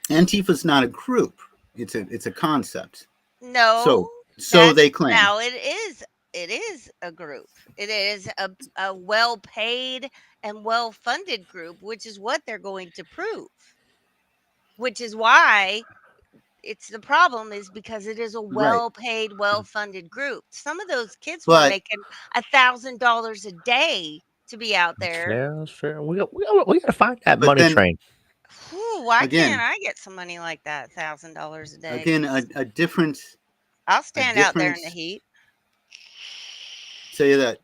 Antifa's not a group. It's a concept. no. So they claim. Now it is a group. It is a well-paid and well-funded group, which is what they're going to prove. Which is why it's the problem is because it is a well-paid, well-funded group. Some of those kids were making $1,000 a day to be out there. Yeah, that's fair. We got to find that money train. Whew, why can't I get some money like that? $1,000 a day. Again, a different. I'll stand out there in the heat. Tell you that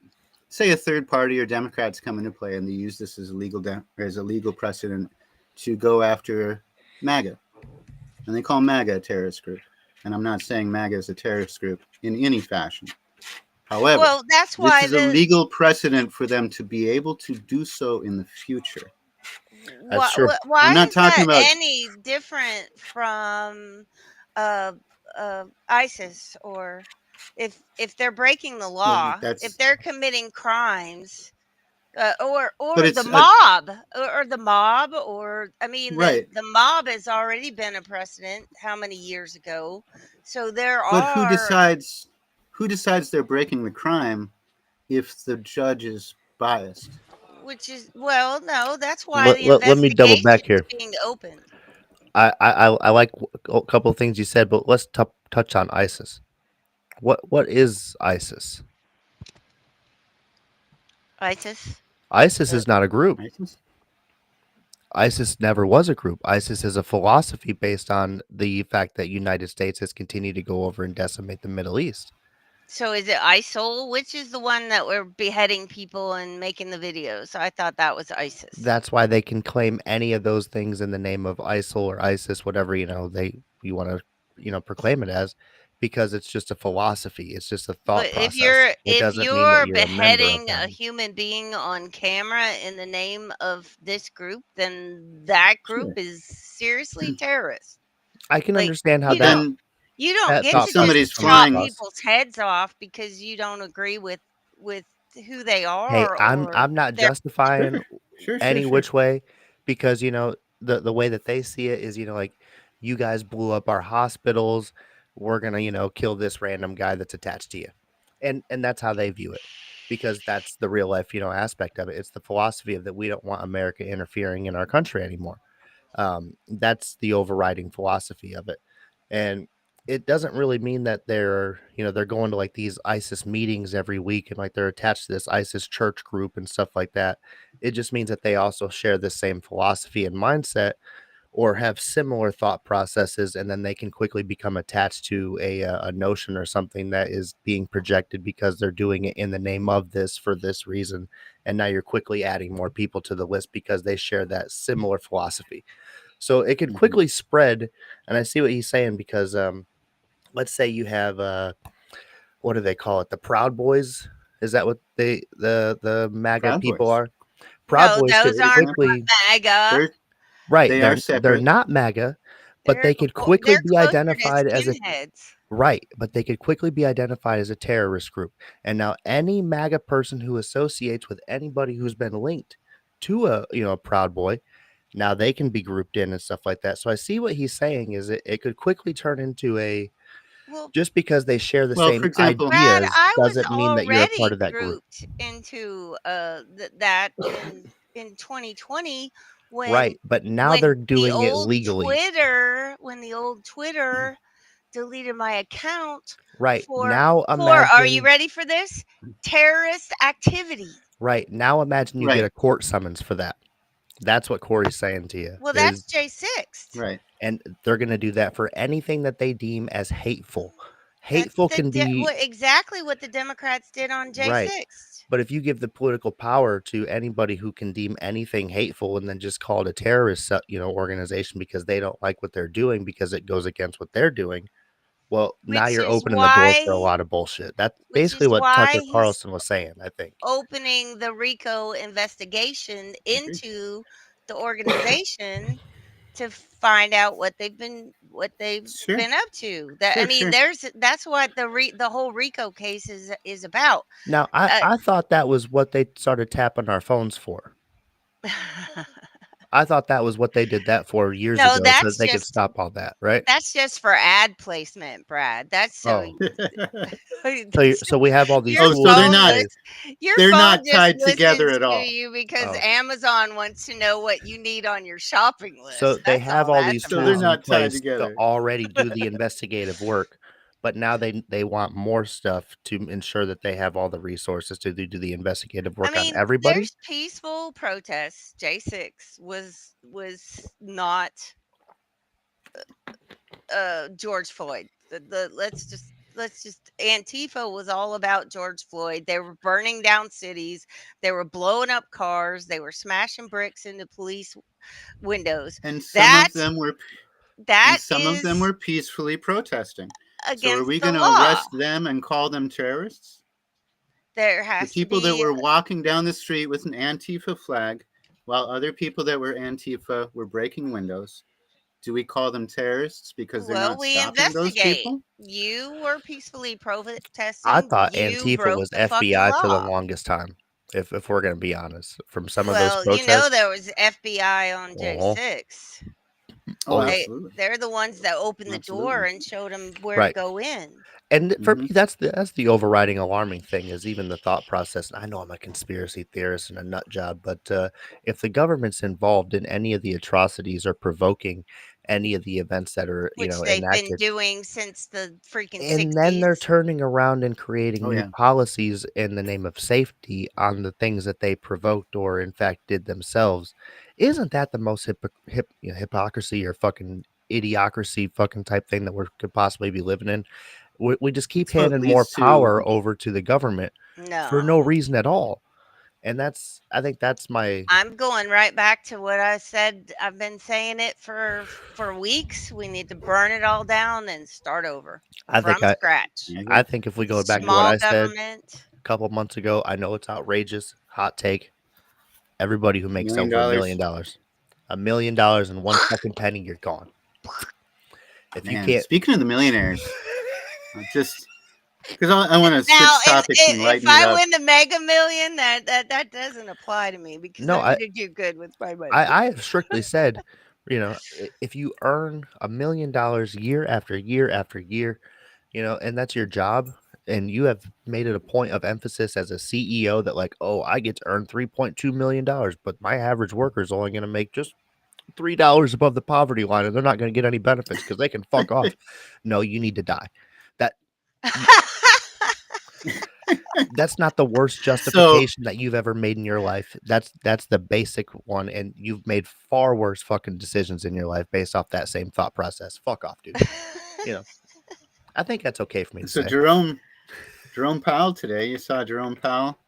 say a third party or Democrats come into play and they use this as a legal precedent to go after MAGA, and they call MAGA a terrorist group. And I'm not saying MAGA is a terrorist group in any fashion. However, Well, that's this why is a legal precedent for them to be able to do so in the future. That's true. Why I'm not is talking that about. any different from uh, ISIS, or if they're breaking the Well, law, if they're committing crimes, or But the it's mob, or the mob, or I mean right. the mob has already been a precedent how many years ago? So there But who are, decides? Who decides they're breaking the crime if the judge is biased? which is, well, no, that's why the Let me double investigation back is here. being opened. I like a couple of things you said, but let's touch on ISIS. What is ISIS? ISIS. ISIS is not a group. ISIS? ISIS never was a group. ISIS is a philosophy based on the fact that United States has continued to go over and decimate the Middle East. So is it ISIL? Which is the one that were beheading people and making the videos? I thought that was ISIS. That's why they can claim any of those things in the name of ISIL or ISIS, whatever you want to proclaim it as, because it's just a philosophy. It's just a thought But process. It if doesn't mean that you're you're a member of beheading a them. human being on camera in the name of this group, then that group Sure. is seriously terrorist. I can Like, understand how you that don't you don't that get if thought to just somebody's process comes chop flying, across. people's heads off because you don't agree with who they Hey, are or I'm not their justifying sure, any sure. which way, because the way that they see it is, like, you guys blew up our hospitals, we're gonna kill this random guy that's attached to you, and that's how they view it, because that's the real life aspect of it. It's the philosophy of that we don't want America interfering in our country anymore. That's the overriding philosophy of it, and it doesn't really mean that they're going to like these ISIS meetings every week and like they're attached to this ISIS church group and stuff like that. It just means that they also share the same philosophy and mindset, or have similar thought processes, and then they can quickly become attached to a notion or something that is being projected because they're doing it in the name of this for this reason. And now you're quickly adding more people to the list because they share that similar philosophy. So it can quickly spread. And I see what he's saying, because let's say you have what do they call it? The Proud Boys? Is that what the MAGA Proud people Boys. are? Proud No, Boys could those aren't quickly MAGA. right. They are They're separate. not MAGA, but they could quickly They're be closer to identified as a skinheads. right. But they could quickly be identified as a terrorist group. And now any MAGA person who associates with anybody who's been linked to a Proud Boy, now they can be grouped in and stuff like that. So I see what he's saying is it could quickly turn into Well, just because they share the Well, same for example, Brad, ideas I was doesn't mean that you're a part already of that group. grouped into that in 2020 when Right. But now they're doing it legally. When the old Twitter deleted my account Right. for Now are you imagine ready for this? Terrorist activity. right. Now imagine you get right, a court summons for that. That's what Corey's saying to you. Well, that's J6. right. And they're going to do that for anything that they deem as hateful. Hateful can be exactly what the Democrats did on J6. right. But if you give the political power to anybody who can deem anything hateful and then just call it a terrorist, organization because they don't like what they're doing because it goes against what they're doing, well, now Which you're is opening the door for a why lot of bullshit. That's which basically is what why Tucker he's Carlson was saying, I think. opening the RICO investigation into the organization to find out what they've been Sure. up to. That I Sure, mean, sure. that's what the whole RICO case is about. Now, I thought that was what they started tapping our phones for. I thought that was what they did that for years No, ago, so that they could stop all that, right? that's just for ad placement, Brad. That's so So we have all these your tools. So they're phone not. your They're phone not just tied together listens at to all. you because Oh. Amazon wants to know what you need on your shopping list. So they have all these So they're tools in not tied place to together. already do the investigative work, but now they want more stuff to ensure that they have all the resources to do the investigative work on everybody. There's peaceful protests. J6 was not George Floyd. Antifa was all about George Floyd. They were burning down cities. They were blowing up cars. They were smashing bricks into police windows. And some That of them were that is peacefully protesting. So are against we the going to law. arrest them and call them terrorists? There The has to people that be were walking down the street with an Antifa flag, while other people that were Antifa were breaking windows. Do we call them terrorists because they're well, not we stopping those investigate. people? You were peacefully I protesting. thought You Antifa broke was the fucking FBI for the law. longest time. If we're gonna be honest, from some of those Well, you know protests. there was FBI on Oh, J6. Oh, yeah. absolutely. They're the ones that opened the door Absolutely. and showed them where to Right. go in. And for Mhm. me, that's the overriding alarming thing is even the thought process. And I know I'm a conspiracy theorist and a nut job, but if the government's involved in any of the atrocities or provoking any of the events that are Which they've been enacted, doing since the freaking and then they're 60s. turning around and creating Oh, new yeah. policies in the name of safety on the things that they provoked or in fact did themselves, isn't that the most hypocrisy or fucking idiocracy fucking type thing that we could possibly be living in? We just keep That's what handing more leads to power over to the government for no No. reason at all. And I think that's my, I'm going right back to what I said. I've been saying it for weeks. We need to burn it all down and start over I from think I, scratch. I I agree. think if we go back to what Small I said government. a couple months ago, I know it's outrageous, hot take. Everybody who $1 makes million. over $1 million and one fucking penny, you're gone. If you Man, can't, speaking of the millionaires, just because I want to Now, switch topics and if lighten it I up. win the Mega Million, that doesn't apply to me because no, I'm I, going to do good with my money. I have strictly said, if you earn $1 million year after year after year, and that's your job, and you have made it a point of emphasis as a CEO that like, oh, I get to earn $3.2 million, but my average worker is only going to make just $3 above the poverty line, and they're not going to get any benefits because they can fuck off. No, you need to die. That that's not the worst So justification that you've ever made in your life. That's the basic one, and you've made far worse fucking decisions in your life based off that same thought process. Fuck off, dude. I think that's okay for me to so say. Jerome Powell today. You saw Jerome Powell.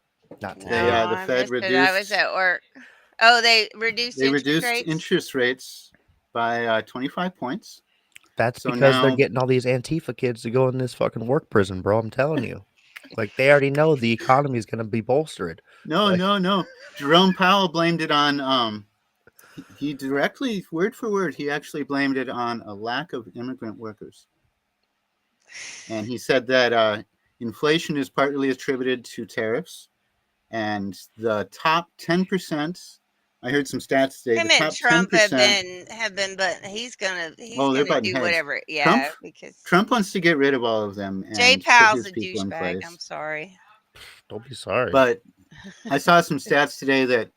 Not No, today. The I Fed missed it. I was reduced at work. Oh, they reduced interest rates by 25 points. That's So because they're now, getting all these Antifa kids to go in this fucking work prison, bro. I'm telling you. Like they already know the economy is going to be bolstered. no. Jerome Powell blamed it on he directly, word for word, he actually blamed it on a lack of immigrant workers. And he said that inflation is partly attributed to tariffs, and the top 10%. I heard some stats today. Him The and top Trump 10%. have been, but he's They're gonna butting do heads. whatever. Yeah, because Trump wants to get rid of all of them Jay and put Powell's his a people in douchebag. I'm place. sorry. Don't be sorry. But I saw some stats today that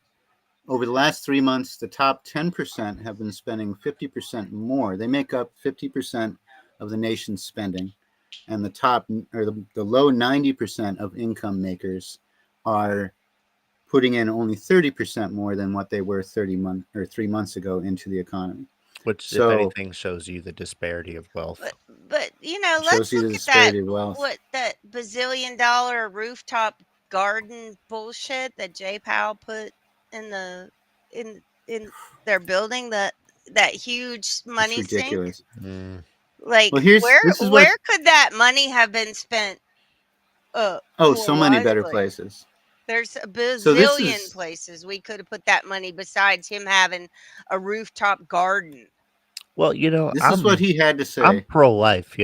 over the last 3 months, the top 10% have been spending 50% more. They make up 50% of the nation's spending. And the low 90% of income makers are putting in only 30% more than what they were 3 months ago into the economy. Which, So, if anything, shows you the disparity of wealth. But shows let's you the look at that. disparity of wealth. What that bazillion-dollar rooftop garden bullshit that Jay Powell put in the in their building, that huge It's money sink. ridiculous. Like Well, this is where could that money have been spent? More so many better wisely? places. There's a So this bazillion is places we could have put that money besides him having a rooftop garden. Well, this is what he had to I'm say. pro-life,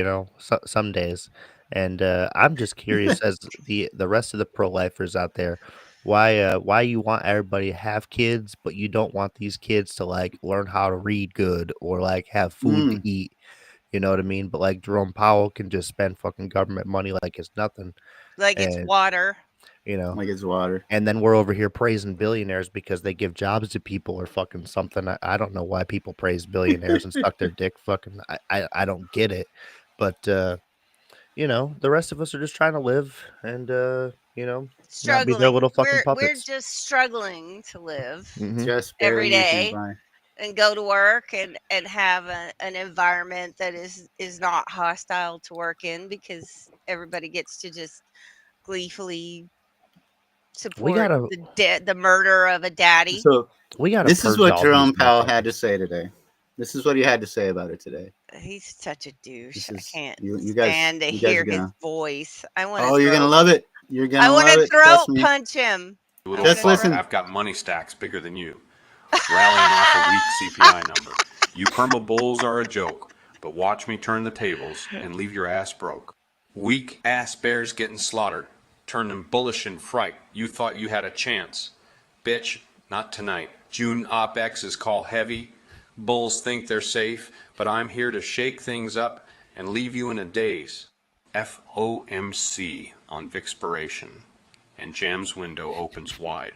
some days, and I'm just curious as the rest of the pro-lifers out there, why you want everybody to have kids, but you don't want these kids to like learn how to read good or like have food to eat. You know what I mean? But like Jerome Powell can just spend fucking government money like it's nothing, Like it's and water. Like it's water. and then we're over here praising billionaires because they give jobs to people or fucking something. I don't know why people praise billionaires and suck their dick. Fucking, I don't get it. But, the rest of us are just trying to live and, not be their Struggling. little fucking We're puppets. just struggling to live Mhm. Just every barely making it day. by. and go to work and have an environment that is not hostile to work in, because everybody gets to just gleefully support gotta the murder of a daddy. So we gotta this is purge what all Jerome these Powell had to motherfuckers. say today. This is what he had to say about it today. He's such a douche. This I is can't you guys. stand to You guys hear are his gonna. voice. I want Oh, to you're gonna throat. love it. You're I gonna want love to it. Trust throat me. punch him. Little Just fuck, listen. I've got money stacks bigger than you. Rallying off a weak CPI number. You perma bulls are a joke, but watch me turn the tables and leave your ass broke. Weak ass bears getting slaughtered. Turn them bullish in fright. You thought you had a chance. Bitch, not tonight. June OpEx is call heavy. Bulls think they're safe, but I'm here to shake things up and leave you in a daze. FOMC on Vixpiration. And Jam's window opens wide.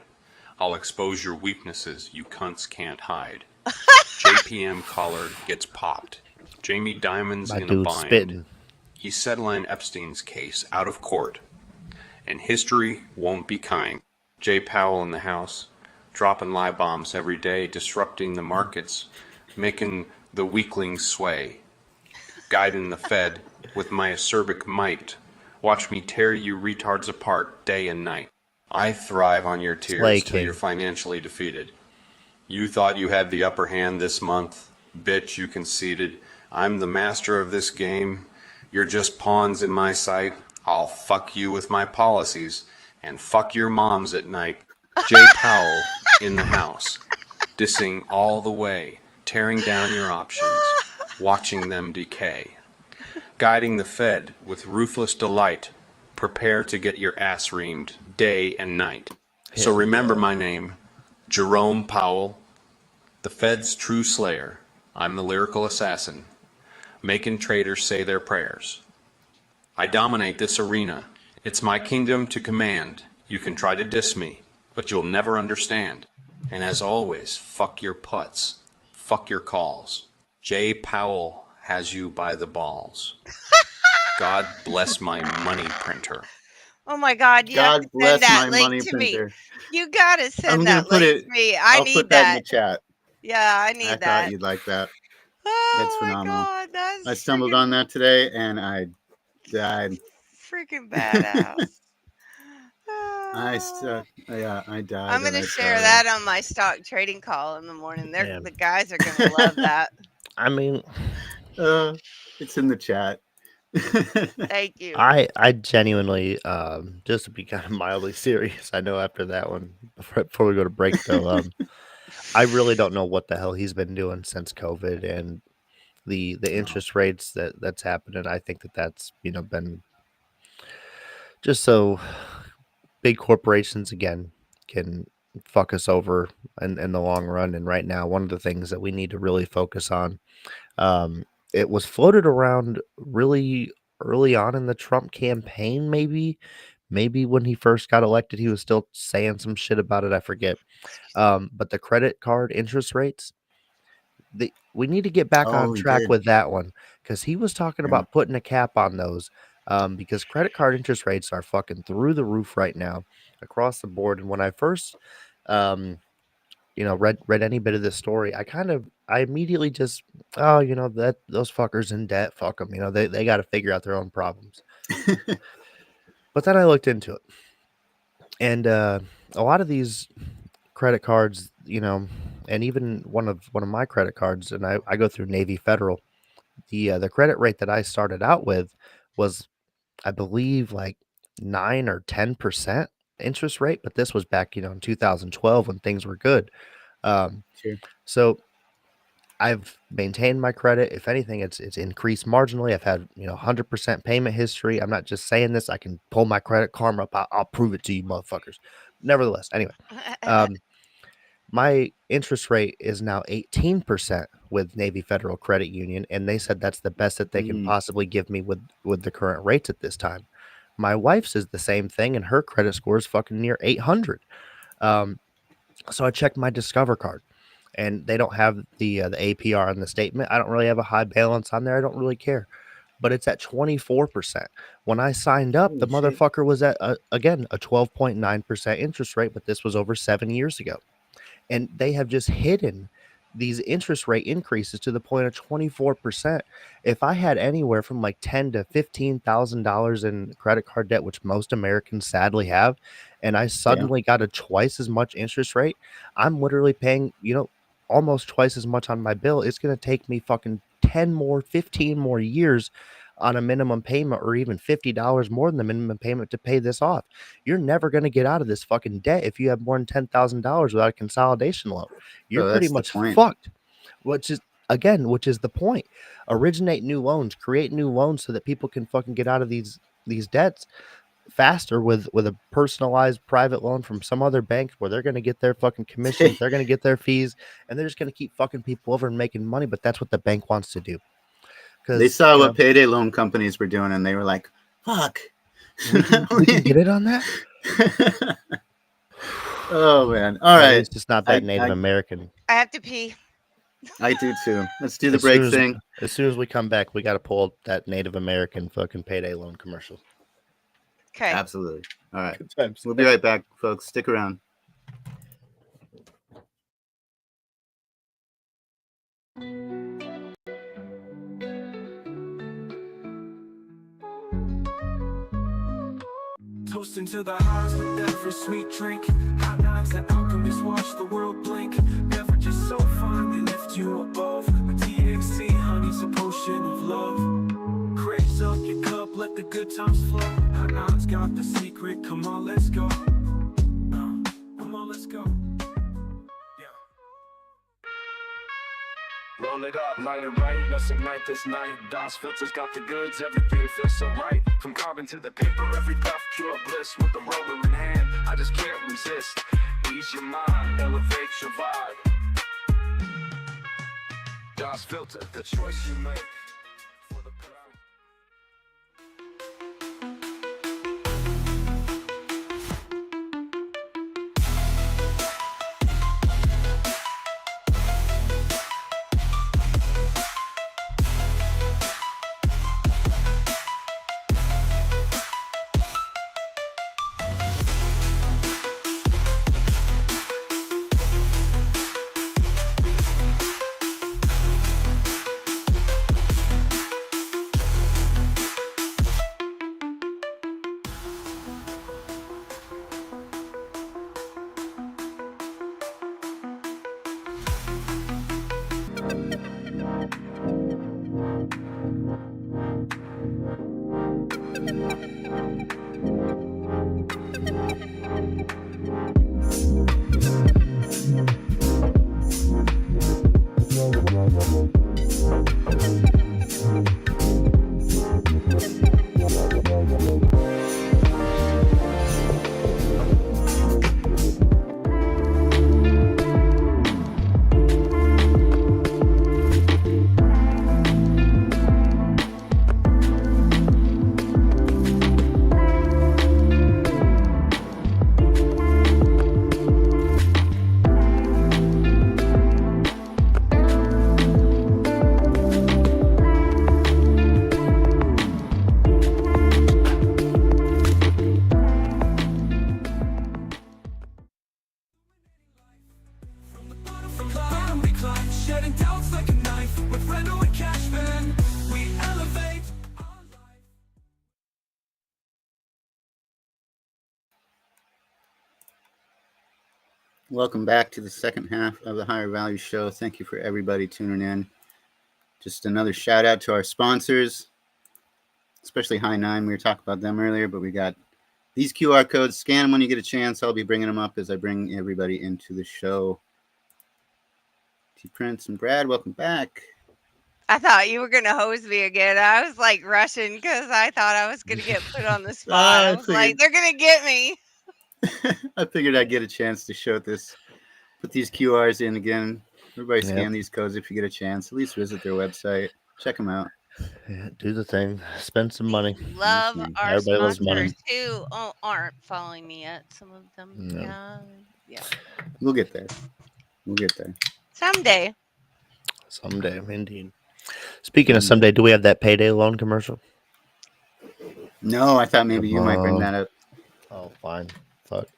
I'll expose your weaknesses you cunts can't hide. JPM collar gets popped. Jamie Dimon's My in a dude's bind. spitting. He's settling Epstein's case out of court. And history won't be kind. Jay Powell in the house, dropping lie bombs every day, disrupting the markets, making the weaklings sway. Guiding the Fed with my acerbic might. Watch me tear you retards apart day and night. I thrive on your tears Slay till King. you're financially defeated. You thought you had the upper hand this month. Bitch, you conceded. I'm the master of this game. You're just pawns in my sight. I'll fuck you with my policies and fuck your moms at night. Jay Powell in the house, dissing all the way, tearing down your options, watching them decay. Guiding the Fed with ruthless delight. Prepare to get your ass reamed day and night. So remember my name, Jerome Powell, the Fed's true slayer. I'm the lyrical assassin, making traitors say their prayers. I dominate this arena. It's my kingdom to command. You can try to diss me, but you'll never understand. And as always, fuck your putts, fuck your calls. Jay Powell has you by the balls. God bless my money printer. Oh my God! You have God to bless send that my link money to me. printer. You gotta I'm send gonna that put link it. to me. I'll need put that in the that. chat. Yeah, I I need thought that. you'd like that. That's Oh my phenomenal. God, that's I stumbled on that today and I died. freaking badass. I died. I'm and gonna I share started. that on my stock trading call in the morning. Yeah. The guys are gonna love that. I mean, It's in the chat. Thank you. I genuinely, just to be kind of mildly serious, I know after that one, before we go to break though, I really don't know what the hell he's been doing since COVID and the interest rates that's happening. I think that's been just so big corporations again can fuck us over in the long run. And right now, one of the things that we need to really focus on, it was floated around really early on in the Trump campaign, maybe when he first got elected, he was still saying some shit about it. I forget. But the credit card interest rates, we need to get back on he track did. with that one because he was talking about putting a cap on those. Because credit card interest rates are fucking through the roof right now across the board. And when I first, read any bit of this story, I immediately just, that those fuckers in debt, fuck them. They got to figure out their own problems. But then I looked into it, and a lot of these credit cards, and even one of my credit cards, and I go through Navy Federal. The credit rate that I started out with was, I believe, like 9 or 10% interest rate, but this was back, in 2012 when things were good. Sure. So I've maintained my credit. If anything, it's increased marginally. I've had 100% payment history. I'm not just saying this. I can pull my credit karma up. I'll prove it to you, motherfuckers. Nevertheless, anyway, my interest rate is now 18% with Navy Federal Credit Union, and they said that's the best that they can possibly give me with the current rates at this time. My wife's is the same thing, and her credit score is fucking near 800. So I checked my Discover card, and they don't have the APR on the statement. I don't really have a high balance on there. I don't really care, but it's at 24%. When I signed up, the motherfucker was at again a 12.9% interest rate, but this was over 7 years ago. And they have just hidden these interest rate increases to the point of 24%. If I had anywhere from like $10,000 to $15,000 in credit card debt, which most Americans sadly have, and I suddenly got a twice as much interest rate, I'm literally paying, almost twice as much on my bill. It's going to take me fucking 15 more years on a minimum payment, or even $50 more than the minimum payment to pay this off. You're never going to get out of this fucking debt if you have more than $10,000 without a consolidation loan. You're pretty much fucked, which is the point. Originate new loans, create new loans so that people can fucking get out of these debts faster with a personalized private loan from some other bank where they're going to get their fucking commissions, they're going to get their fees, and they're just going to keep fucking people over and making money. But that's what the bank wants to do. They saw what payday loan companies were doing, and they were like, fuck. We can get it on that? Oh, man. All right. It's just not that Native American. I have to pee. I do, too. Let's do the break thing. As soon as we come back, we got to pull that Native American fucking payday loan commercial. Okay. Absolutely. All right. We'll be right back, folks. Stick around. Toasting to the highs with every sweet drink. Hot knives that alchemists watch the world blink. Beverages so fine they lift you above. With THC, honey's a potion of love. Raise up your cup, let the good times flow. Hot knives got the secret. Come on, let's go. Come on, let's go. Roll it up, light it right, let's ignite this night. DOS filters got the goods, everything feels so right. From carbon to the paper, every puff, pure bliss. With the roller in hand, I just can't resist. Ease your mind, elevate your vibe. DOS filter, the choice you make. Welcome back to the second half of the Higher Value Show. Thank you for everybody tuning in. Just another shout out to our sponsors, especially High Nine. We were talking about them earlier, but we got these QR codes. Scan them when you get a chance. I'll be bringing them up as I bring everybody into the show. T Prince and Brad, welcome back. I thought you were going to hose me again. I was like rushing because I thought I was going to get put on the spot. I was like, they're going to get me. I figured I'd get a chance to show this. Put these QRs in again. Everybody scan these codes if you get a chance. At least visit their website. Check them out. Yeah, do the thing. Spend some money. Love our Everybody loves money. sponsors who aren't following me yet. Some of them. No. Yeah. We'll get there. We'll get there. Someday. Someday, indeed. Speaking of someday, do we have that payday loan commercial? No, I thought maybe you might bring that up. Oh, fine. Fuck.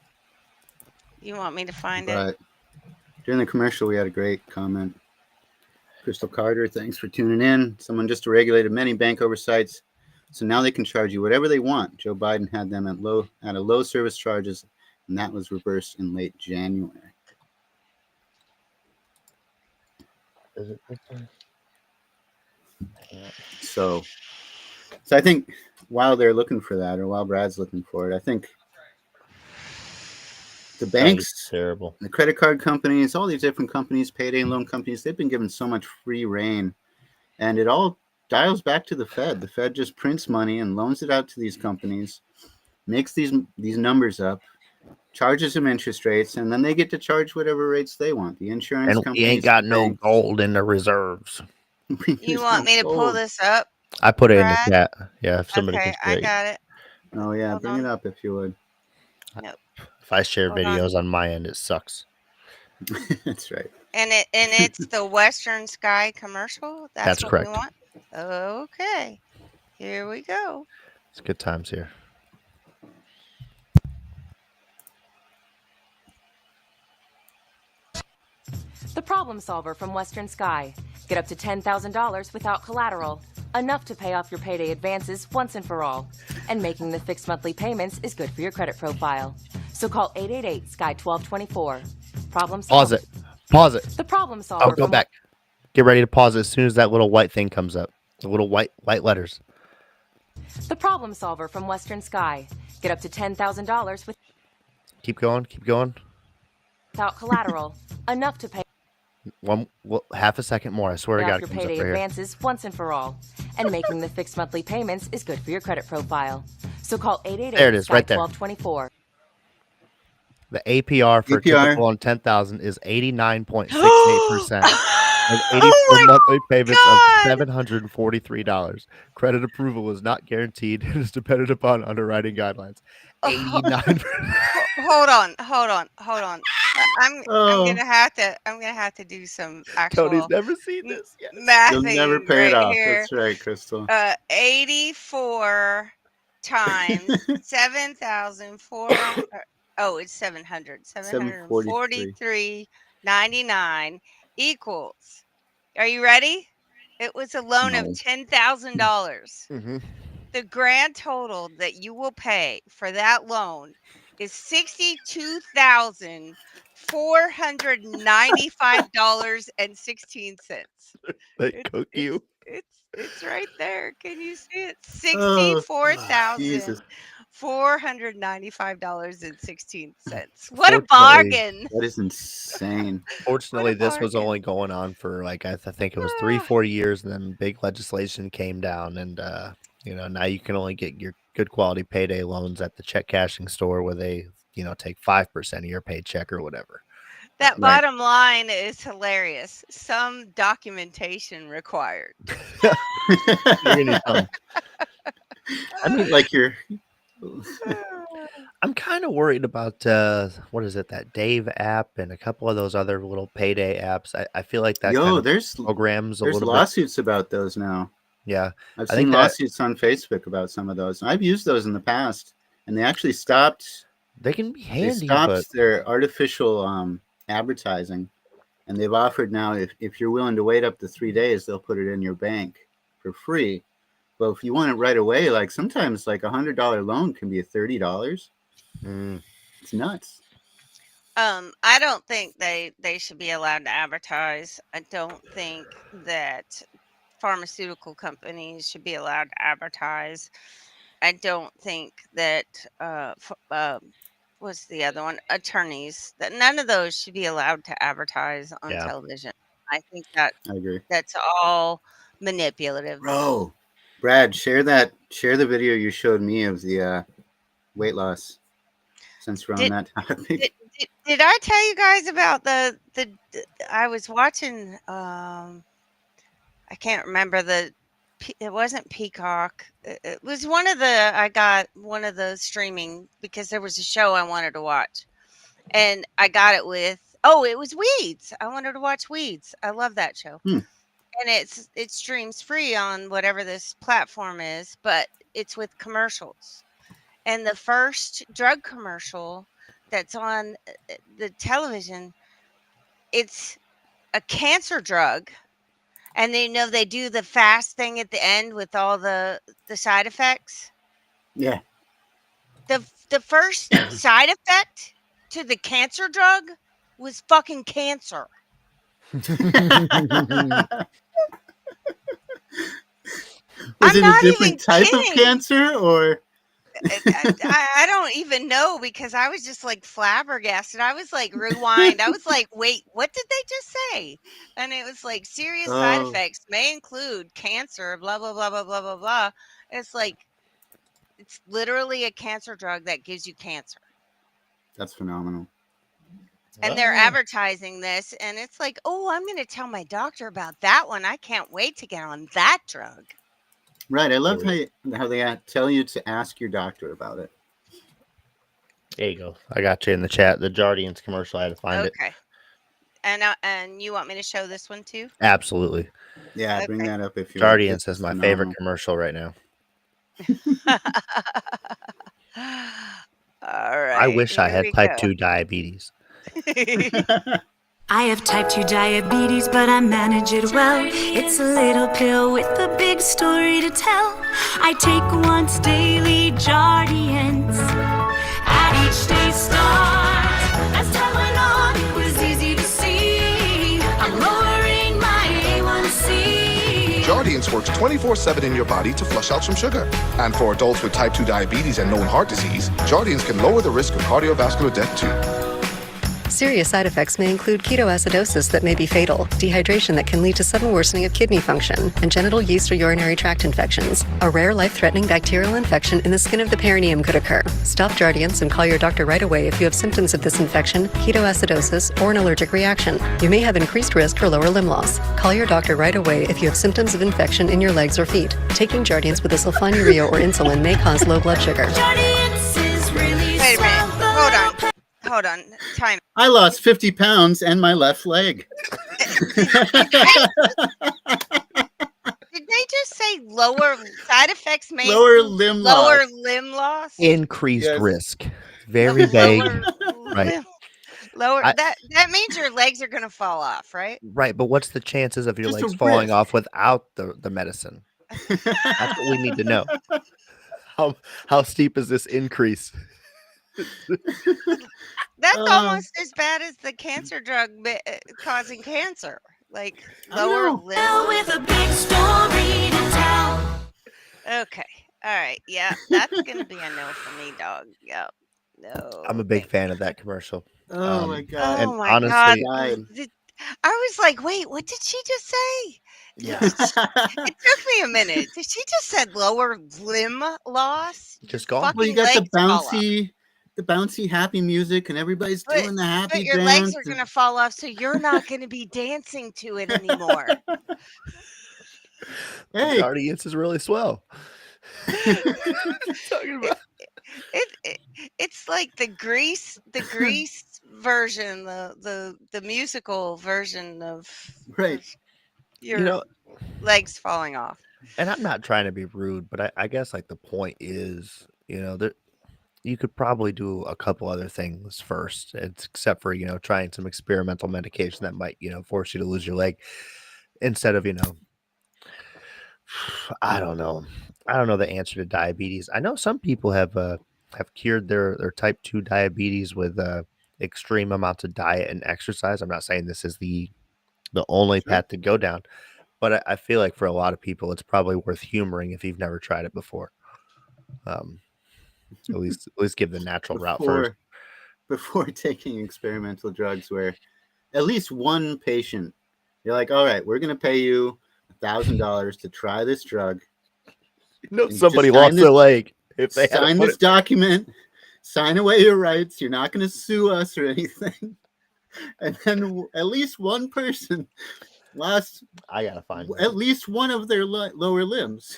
You want me to find it? But during the commercial, we had a great comment. Crystal Carter, thanks for tuning in. Someone just regulated many bank oversights, so now they can charge you whatever they want. Joe Biden had them at a low service charges, and that was reversed in late January. Is it this one? So I think while they're looking for that, or while Brad's looking for it, I think the banks, terrible, the credit card companies, all these different companies, payday loan companies, they've been given so much free reign, and it all dials back to the Fed. The Fed just prints money and loans it out to these companies, makes these numbers up, charges them interest rates, and then they get to charge whatever rates they want. The insurance and companies, we ain't got no gold in the reserves. You want me to pull this up? I put it in Brad? the chat. Yeah, if somebody Okay, can I share it. got it. Oh yeah, Hold bring on. it up if you would. Nope. If I share Hold videos on my end, it sucks. That's right. And it's the Western Sky commercial. That's what correct. we want. Okay, here we go. It's good times here. The Problem Solver from Western Sky. Get up to $10,000 without collateral. Enough to pay off your payday advances once and for all. And making the fixed monthly payments is good for your credit profile. So call 888-SKY-1224. Problem solved. Pause it. The Problem Solver. I'll go back. Get ready to pause it as soon as that little white thing comes up. The little white letters. The Problem Solver from Western Sky. Get up to $10,000 with. Keep going. Without collateral. Enough to pay. Half a second more. I swear to God, your it comes up payday right advances once and for all. And making the fixed monthly payments is good for your credit profile. So call 888 There it is, right there. 1224. The APR for typical on 10,000 is 89.68%. And 84 monthly payments of $743. Credit approval is not guaranteed and is dependent upon underwriting guidelines. 89. Hold on. I'm gonna have to do some actual. Tony's never seen this yet. You'll never Mathing pay it right off. here. That's right, Crystal. 84 times 7,400. Oh, it's 700. 743.99 equals. Are you ready? It was a loan of $10,000. Mm-hmm. The grand total that you will pay for that loan is $62,495.16. They cook you. It's right there. Can you see it? Jesus. $64,495.16. What a bargain! That is insane. Fortunately, this was only going on for like I think it was 3-4 years, and then big legislation came down, and now you can only get your good quality payday loans at the check cashing store where they take 5% of your paycheck or whatever. That bottom line is hilarious. Some documentation required. You're gonna I mean, like I'm kind of worried about what is it, that Dave app and a couple of those other little payday apps. I feel like that there's programs there's lawsuits about those now. Yeah, I've seen lawsuits on Facebook about some of those. I've used those in the past, and they actually stopped. They can be handy. They stopped their artificial advertising, and they've offered now if you're willing to wait up to 3 days, they'll put it in your bank for free. But if you want it right away, like sometimes like $100 loan can be $30. It's nuts. I don't think they should be allowed to advertise. I don't think that pharmaceutical companies should be allowed to advertise. I don't think that what's the other one? Attorneys, that none of those should be allowed to advertise on television. I think that I agree. That's all manipulative. Bro, Brad, share the video you showed me of the weight loss. Since we're on that topic, did I tell you guys about the I was watching I can't remember it wasn't Peacock. It was I got one of the streaming because there was a show I wanted to watch. And I got it with it was Weeds. I wanted to watch Weeds. I love that show. And it streams free on whatever this platform is, but it's with commercials. And the first drug commercial that's on the television, it's a cancer drug And they do the fast thing at the end with all the side effects. Yeah. The first side effect to the cancer drug was fucking cancer. Was I'm it a not different even type of kidding. cancer, or? I don't even know, because I was just like flabbergasted. I was like, rewind. I was like, wait, what did they just say? And it was like, serious side Oh. effects may include cancer, blah, blah, blah, blah, blah, blah, blah. It's like, it's literally a cancer drug that gives you cancer. That's phenomenal. And they're advertising this, and it's like, oh, I'm going to tell my doctor about that one. I can't wait to get on that drug. Right. I love how they tell you to ask your doctor about it. There you go. I got you in the chat. The Jardians commercial. I had to find it. Okay. And you want me to show this one too? Absolutely. Yeah, Okay. bring that up if you Jardians is my favorite commercial right now. All right. I wish I here had we type go. 2 diabetes. I have type 2 diabetes, but I manage it well. It's a little pill with a big story to tell. I take once daily Jardians. At each day start, as time went on, it was easy to see. I'm lowering my A1C. Jardians works 24/7 in your body to flush out some sugar. And for adults with type 2 diabetes and known heart disease, Jardians can lower the risk of cardiovascular death too. Serious side effects may include ketoacidosis that may be fatal, dehydration that can lead to sudden worsening of kidney function, and genital yeast or urinary tract infections. A rare life-threatening bacterial infection in the skin of the perineum could occur. Stop Jardians and call your doctor right away if you have symptoms of this infection, ketoacidosis, or an allergic reaction. You may have increased risk for lower limb loss. Call your doctor right away if you have symptoms of infection in your legs or feet. Taking Jardians with a sulfonylurea or insulin may cause low blood sugar. Jardians is really Wait a minute. Hold on. Time. I lost 50 pounds and my left leg. Did they just say lower side effects may Lower limb loss? Increased risk. Very vague. Right. That means your legs are going to fall off, right? Right, but what's the chances of your Just a legs falling risk. off without the medicine? That's what we need to know. How steep is this increase? That's almost as bad as the cancer drug causing cancer. Like lower limb. With a big story to tell. Okay. All right. Yeah, that's going to be a no for me, dog. Yep. No. I'm a big fan of that commercial. Oh my god. And Oh my honestly, God. I was like, wait, what did she just say? yeah, It took me a minute. Did she just said lower limb loss? just gone. Fucking Well, you got legs fall off. the bouncy happy music, and everybody's doing the happy But your dance. legs are going to fall off, so you're not going to be dancing to it anymore. Hey, Jardians is really swell. Talking about. It's like the Grease version, the musical version of right. your legs falling off. And I'm not trying to be rude, but I guess like the point is, that you could probably do a couple other things first, except for trying some experimental medication that might force you to lose your leg, instead of I don't know the answer to diabetes. I know some people have cured their type 2 diabetes with extreme amounts of diet and exercise. I'm not saying this is the only path to go down, but I feel like for a lot of people, it's probably worth humoring if you've never tried it before. At least give the natural route first. Before taking experimental drugs, where at least one patient, you're like, all right, we're going to pay you $1,000 to try this drug. Somebody lost their leg. If they sign this document, sign away your rights. You're not going to sue us or anything. And then at least one person lost. I gotta find at least one of their lower limbs.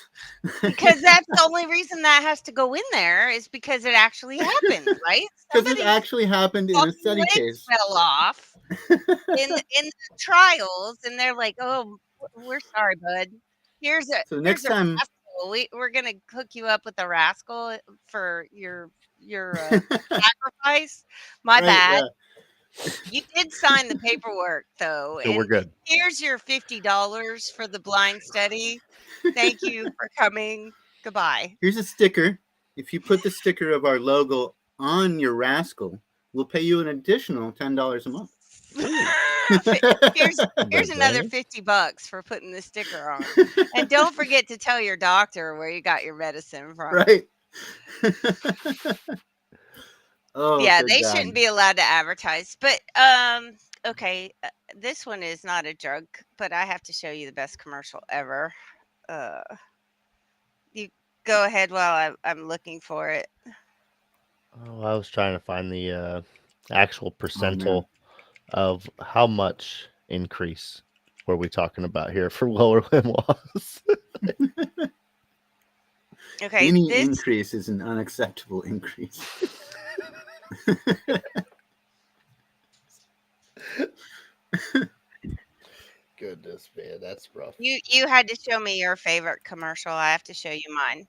Because that's the only reason that has to go in there, is because it actually happened, right? Because it actually happened in a study case. Fell off in the trials, and they're like, "Oh, we're sorry, bud. Here's a next time rascal. We're gonna hook you up with a rascal for your sacrifice. My bad." You did sign the paperwork, though, So we're and good. here's your $50 for the blind study. Thank you for coming. Goodbye. Here's a sticker. If you put the sticker of our logo on your rascal, we'll pay you an additional $10 a month. Here's another $50 for putting the sticker on. And don't forget to tell your doctor where you got your medicine from. Right. Oh, yeah, good they God. shouldn't be allowed to advertise. But okay, this one is not a drug, but I have to show you the best commercial ever. You go ahead while I'm looking for it. Oh, I was trying to find the actual percentile of how much increase were we talking about here for lower limb loss. Okay, any increase is an unacceptable increase. Goodness, man, that's rough. You had to show me your favorite commercial. I have to show you mine.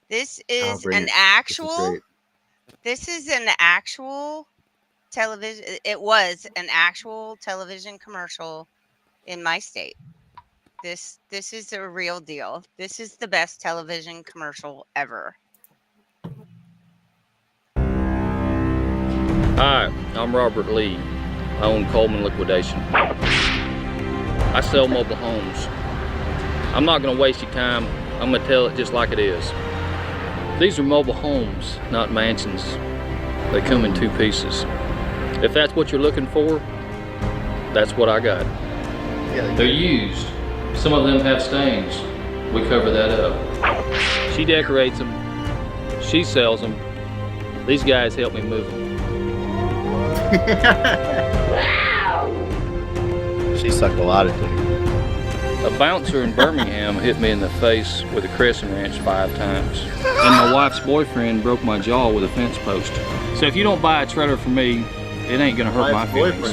This I'll is bring an it. actual. This is an actual television. It was an actual television commercial in my state. This is a real deal. This is the best television commercial ever. Hi, I'm Robert Lee. I own Coleman Liquidation. I sell mobile homes. I'm not going to waste your time. I'm going to tell it just like it is. These are mobile homes, not mansions. They come in 2 pieces. If that's what you're looking for, that's what I got. They're used. Some of them have stains. We cover that up. She decorates them. She sells them. These guys help me move them. She sucked a lot of dick. A bouncer in Birmingham hit me in the face with a crescent wrench 5 times. And my wife's boyfriend broke my jaw with a fence post. So if you don't buy a trailer from me, it ain't gonna hurt my feelings.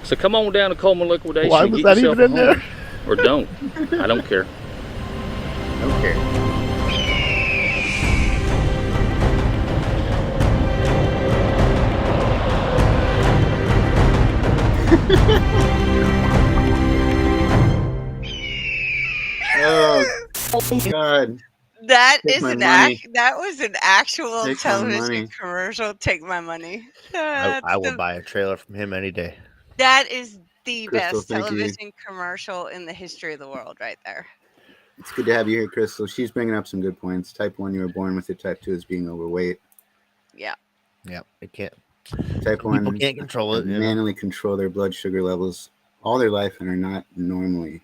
So come on down to Coleman Liquidation. Why was that even in there? Or don't. I don't care. Okay. Oh God. That Take is my an money. that was an actual Take my television money. commercial. Take my money. I will buy a trailer from him any day. That is the Crystal, best thank you. television commercial in the history of the world, right there. It's good to have you here, Crystal. She's bringing up some good points. Type 1, you were born with it. Type 2 is being overweight. Yeah. Yeah, it can't. Type People 1 can't control it. manually control their blood sugar levels all their life and are not normally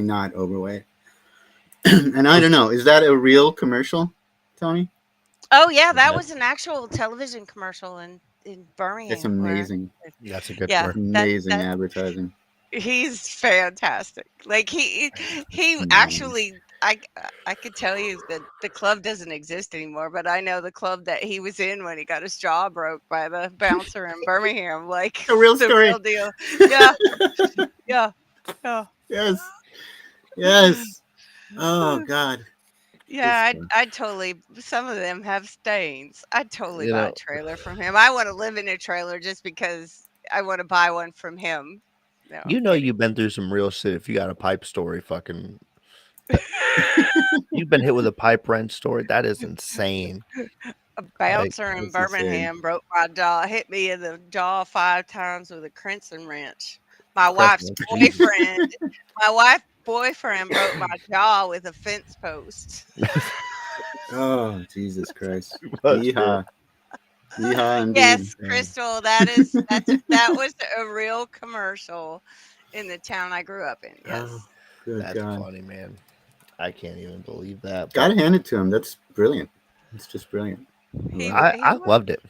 not overweight. And I don't know, is that a real commercial, Tony? Oh yeah, that was an actual television commercial in Birmingham. It's amazing. That's a good Yeah, word. Amazing advertising. He's fantastic. Like he actually, I could tell you that the club doesn't exist anymore, but I know the club that he was in when he got his jaw broke by the bouncer in Birmingham. Like A real the story. real deal. Yeah, yeah, yeah. Yes. Oh God. Yeah, I'd totally. Some of them have stains. I'd totally You buy know- a trailer from him. I want to live in a trailer just because I want to buy one from him. No, You know you've been through some real shit if you got a pipe story. Fucking, you've been hit with a pipe wrench story. That is insane. a bouncer in that's insane. Birmingham broke my jaw, hit me in the jaw 5 times with a crescent wrench. My Crescent wife's wrench. boyfriend broke my jaw with a fence post. Oh Jesus Christ. That's Yeehaw. Yeehaw indeed. Yes, Crystal, that was a real commercial in the town I grew up in. Yes. Oh, good That's God. funny, man. I can't even believe that. Gotta hand it to him. That's brilliant. It's just brilliant. I loved it.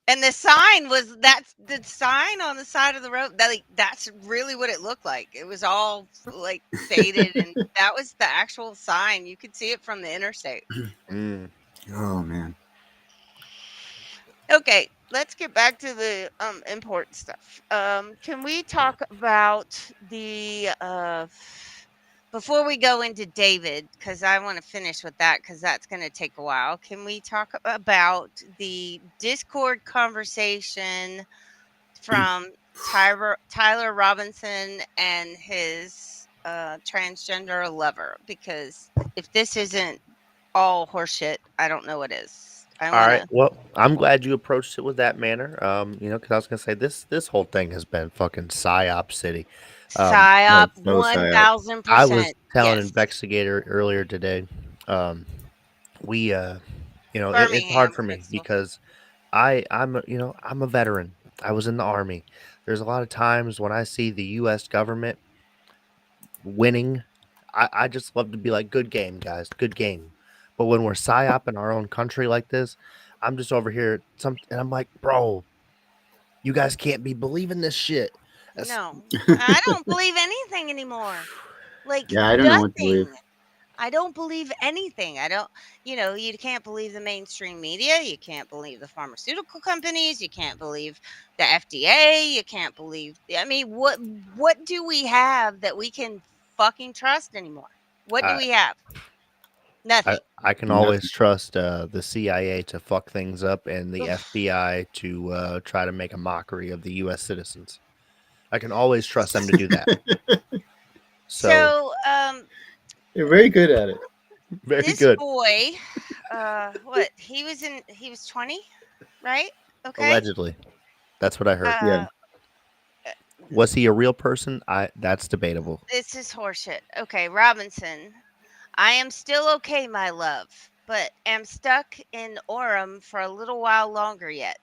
And the sign was the sign on the side of the road. That's really what it looked like. It was all like faded, and that was the actual sign. You could see it from the interstate. Oh man. Okay, let's get back to the important stuff. Can we talk about the Before we go into David, because I want to finish with that, because that's going to take a while, can we talk about the Discord conversation from Tyler Robinson and his transgender lover? Because if this isn't all horseshit, I don't know what is. All right. Well, I'm glad you approached it with that manner. You know, because I was gonna say this whole thing has been fucking psyop city. PSYOP, no psyop. 1000%. I was telling yes. Investigator earlier today. We, you know, it's hard Birmingham, for me Crystal. because you know, I'm a veteran. I was in the army. There's a lot of times when I see the U.S. government winning, I just love to be like, good game, guys, good game. But when we're psyop in our own country like this, I'm just over here and I'm like, bro, you guys can't be believing this shit. No, I don't believe anything anymore. Like, Yeah, I don't know what to believe. nothing. I don't believe anything. I don't, you can't believe the mainstream media. You can't believe the pharmaceutical companies. You can't believe the FDA. You can't believe, I mean, what do we have that we can fucking trust anymore? What do I we have? Nothing. I can always trust the CIA to fuck things up and the FBI to try to make a mockery of the U.S. citizens. I can always trust them to do that. So, they're very good at it. Very this good. boy, what he was 20, right? Okay. Allegedly, that's what I heard. Yeah. Was he a real person? That's debatable. This is horseshit. Okay, Robinson. I am still okay, my love, but am stuck in Orem for a little while longer yet.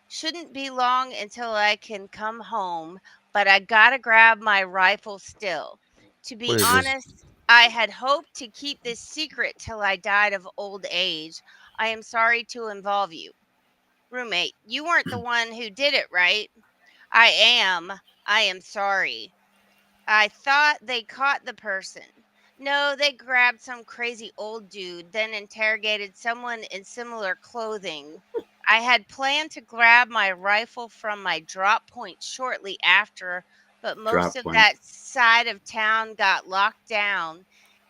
Shouldn't be long until I can come home, but I gotta grab my rifle still. To be What is this? honest, I had hoped to keep this secret till I died of old age. I am sorry to involve you. Roommate, you weren't the one who did it, right? I am. I am sorry. I thought they caught the person. No, they grabbed some crazy old dude, then interrogated someone in similar clothing. I had planned to grab my rifle from my drop point shortly after, but most Drop of point. that side of town got locked down.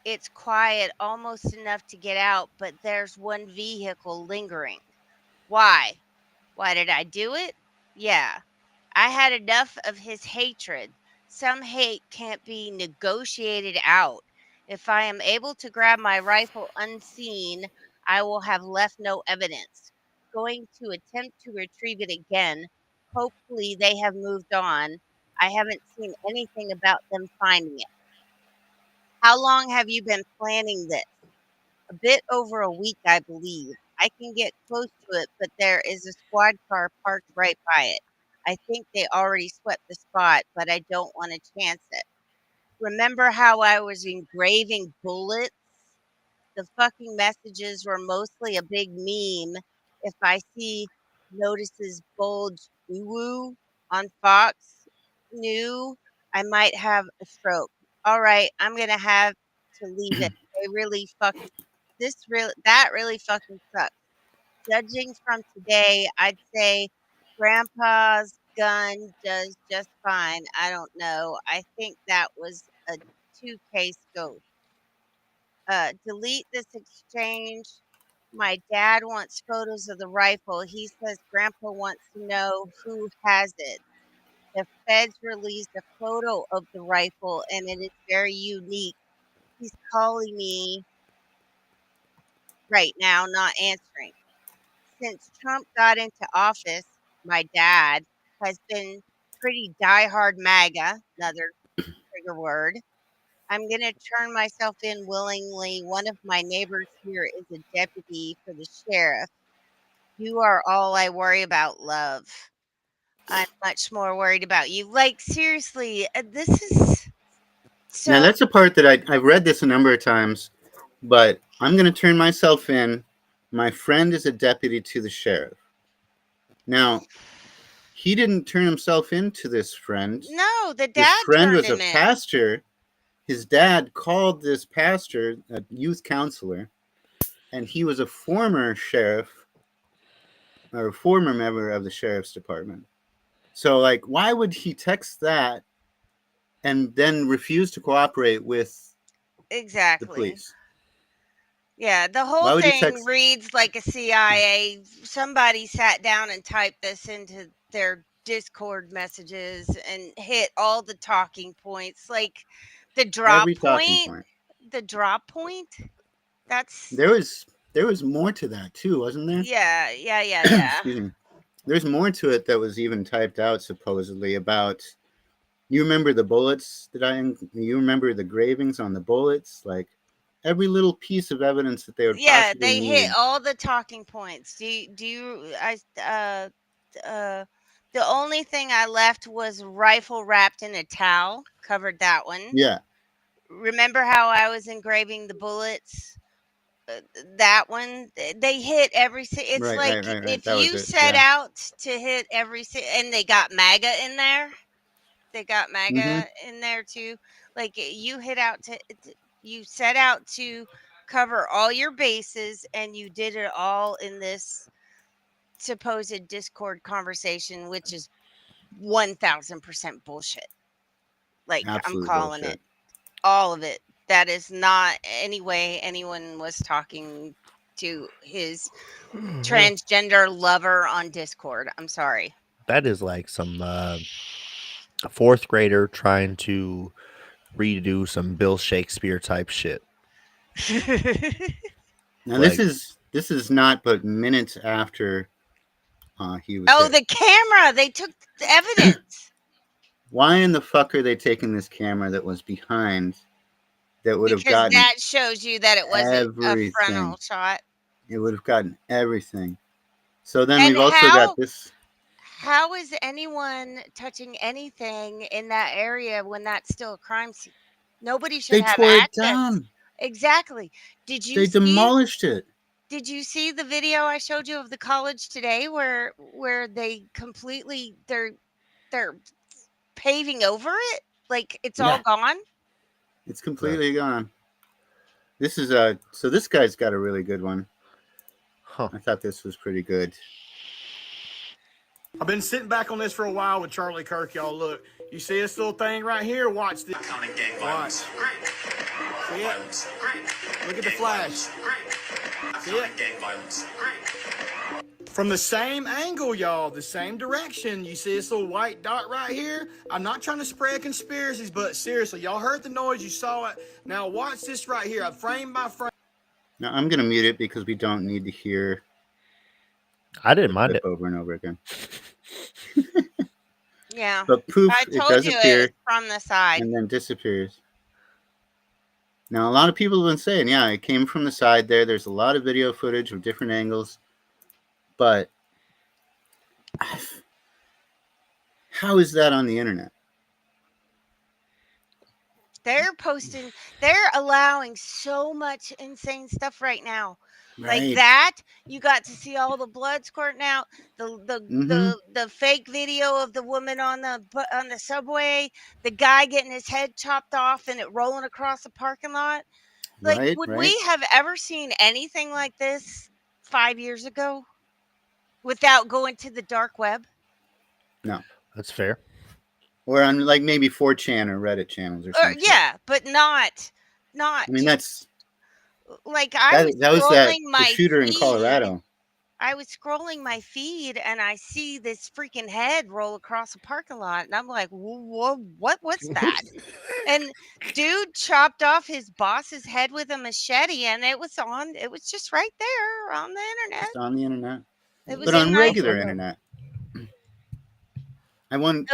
It's quiet, almost enough to get out, but there's one vehicle lingering. Why? Why did I do it? Yeah. I had enough of his hatred. Some hate can't be negotiated out. If I am able to grab my rifle unseen, I will have left no evidence. Going to attempt to retrieve it again. Hopefully, they have moved on. I haven't seen anything about them finding it. How long have you been planning this? A bit over a week, I believe. I can get close to it, but there is a squad car parked right by it. I think they already swept the spot, but I don't want to chance it. Remember how I was engraving bullets? The fucking messages were mostly a big meme. If I see notices bulge woo on Fox New, I might have a stroke. All right, I'm gonna have to leave it. They really fucking that really fucking sucks. Judging from today, I'd say Grandpa's gun does just fine. I don't know. I think that was a 2K scope. Delete this exchange. My dad wants photos of the rifle. He says Grandpa wants to know who has it. The feds released a photo of the rifle and it is very unique. He's calling me right now, not answering. Since Trump got into office, my dad has been pretty diehard MAGA, another trigger word. I'm going to turn myself in willingly. One of my neighbors here is a deputy for the sheriff. You are all I worry about, love. I'm much more worried about you. Like, seriously, this is so. Now that's a part that I've read this a number of times, but I'm going to turn myself in. My friend is a deputy to the sheriff. Now, he didn't turn himself into this friend. No, the This dad friend turned was a him in. pastor. His dad called this pastor a youth counselor, and he was a former sheriff or a former member of the sheriff's department. So, like, why would he text that and then refuse to cooperate with Exactly. the police. Yeah, the Why whole would you thing text? reads like a CIA. Somebody sat down and typed this into their Discord messages and hit all the talking points, like the drop Every talking point. point. The drop point. That's There was more to that too, wasn't there? yeah. Excuse me. There's more to it that was even typed out supposedly about. You remember the bullets you remember the gravings on the bullets, like every little piece of evidence that they would Yeah, possibly they hit need. all the talking points. Do you the only thing I left was rifle wrapped in a towel, covered that one. Yeah, Remember how I was engraving the bullets? That one, they hit it's like right. if That was you it. set Yeah. out to hit and they got MAGA in there. They got Mm-hmm. MAGA in there too. Like you you set out to cover all your bases, and you did it all in this supposed Discord conversation, which is 1000% bullshit. Like I'm Absolute calling bullshit. it, all of it. That is not any way anyone was talking to his transgender lover on Discord. I'm sorry. That is like some fourth grader trying to redo some Bill Shakespeare type shit. Now Like, this is not but minutes after he was Oh, hit. the camera! They took the evidence. Why in the fuck are they taking this camera that was behind that would have Because gotten that shows you that it wasn't a frontal everything? shot. It would have gotten everything. So then And we've also got this. how is anyone touching anything in that area when that's still a crime scene? Nobody should They have tore it access. down. Exactly. They demolished it. Did you see the video I showed you of the college today where they completely they're paving over it? Like it's all gone? It's completely gone. This is so this guy's got a really good one. Huh. I thought this was pretty good. I've been sitting back on this for a while with Charlie Kirk. Y'all look. You see this little thing right here? Watch this. Iconic gang violence. Great. See it? Violence. Great. Look at the flash. Great. See it? Iconic gang violence. Great. From the same angle, y'all, the same direction. You see this little white dot right here? I'm not trying to spread conspiracies, but seriously, y'all heard the noise, you saw it. Now watch this right here, frame by frame. Now I'm gonna mute it because we don't need to hear. I didn't mind it over and over again. Yeah. But poof, I it told does you appear it's from the side. and then disappears. Now a lot of people have been saying, yeah, it came from the side there. There's a lot of video footage of different angles, but how is that on the internet? They're allowing so much insane stuff right now. Right. Like that, you got to see all the blood squirting out, the fake video of the woman on the subway, the guy getting his head chopped off and it rolling across the parking lot. Like, Right, would right. we have ever seen anything like this 5 years ago without going to the dark web? No, that's fair. Or on like maybe 4chan or Reddit channels or something. Yeah, but not. I mean, that's like I was that was that scrolling the my shooter in feed. Colorado. I was scrolling my feed and I see this freaking head roll across a parking lot, and I'm like, what's that? And dude chopped off his boss's head with a machete, and it was just right there on the internet. It's on the internet, It was but on in regular internet. I want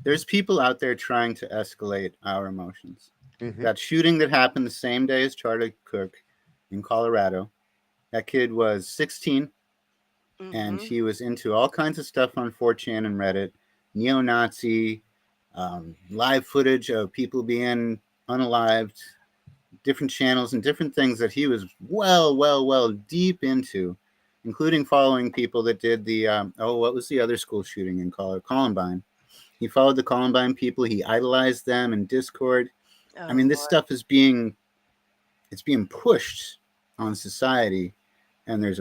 there's people out there trying to escalate our emotions. That shooting that happened the same day as Charlie Kirk in Colorado. That kid was 16, and he was into all kinds of stuff on 4chan and Reddit, neo-Nazi, live footage of people being unalived, different channels and different things that he was well deep into, including following people that did the, what was the other school shooting in Columbine? He followed the Columbine people. He idolized them in Discord. I mean, this stuff is being pushed on society, and it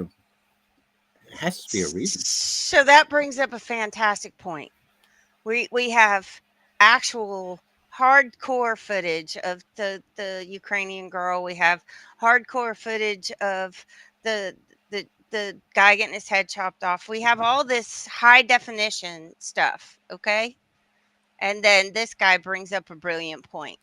has to be a reason. So that brings up a fantastic point. We have actual hardcore footage of the Ukrainian girl. We have hardcore footage of the guy getting his head chopped off. We have all this high definition stuff, okay? And then this guy brings up a brilliant point.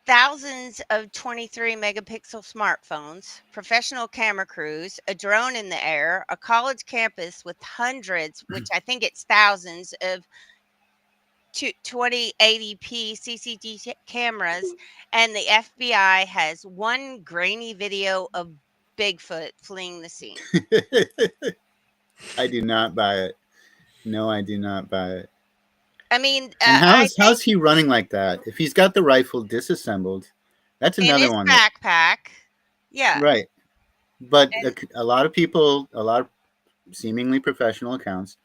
Thousands of 23 megapixel smartphones, professional camera crews, a drone in the air, a college campus with hundreds, which I think it's thousands of 2080p CCTV cameras, and the FBI has one grainy video of Bigfoot fleeing the scene. I do not buy it. No, I do not buy it. I mean, and how's he running like that? If he's got the rifle disassembled, that's in another his one. backpack. Yeah. Right. But a lot of people, a lot of seemingly professional accounts,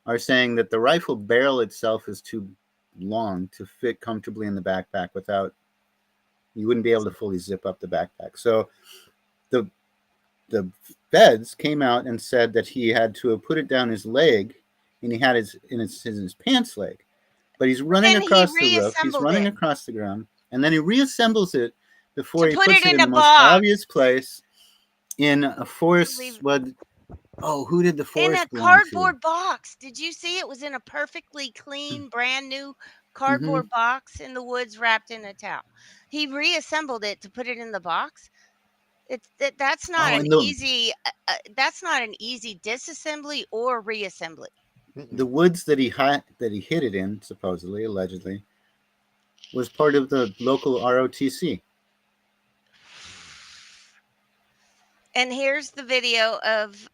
are saying that the rifle barrel itself is too long to fit comfortably in the backpack without, you wouldn't be able to fully zip up the backpack. So the feds came out and said that he had to have put it down his leg, and he had his pants leg. But he's running across the roof. He's running across the ground, and then he reassembles it before he puts it in the most obvious place in a forest. Who did the forest in a belong cardboard box? Did you see it was in a perfectly clean, brand new cardboard box in the woods, wrapped in a towel? He reassembled it to put it in the box. That's not an easy. That's not an easy disassembly or reassembly. The woods that he hid it in, supposedly, allegedly, was part of the local ROTC. And here's the video of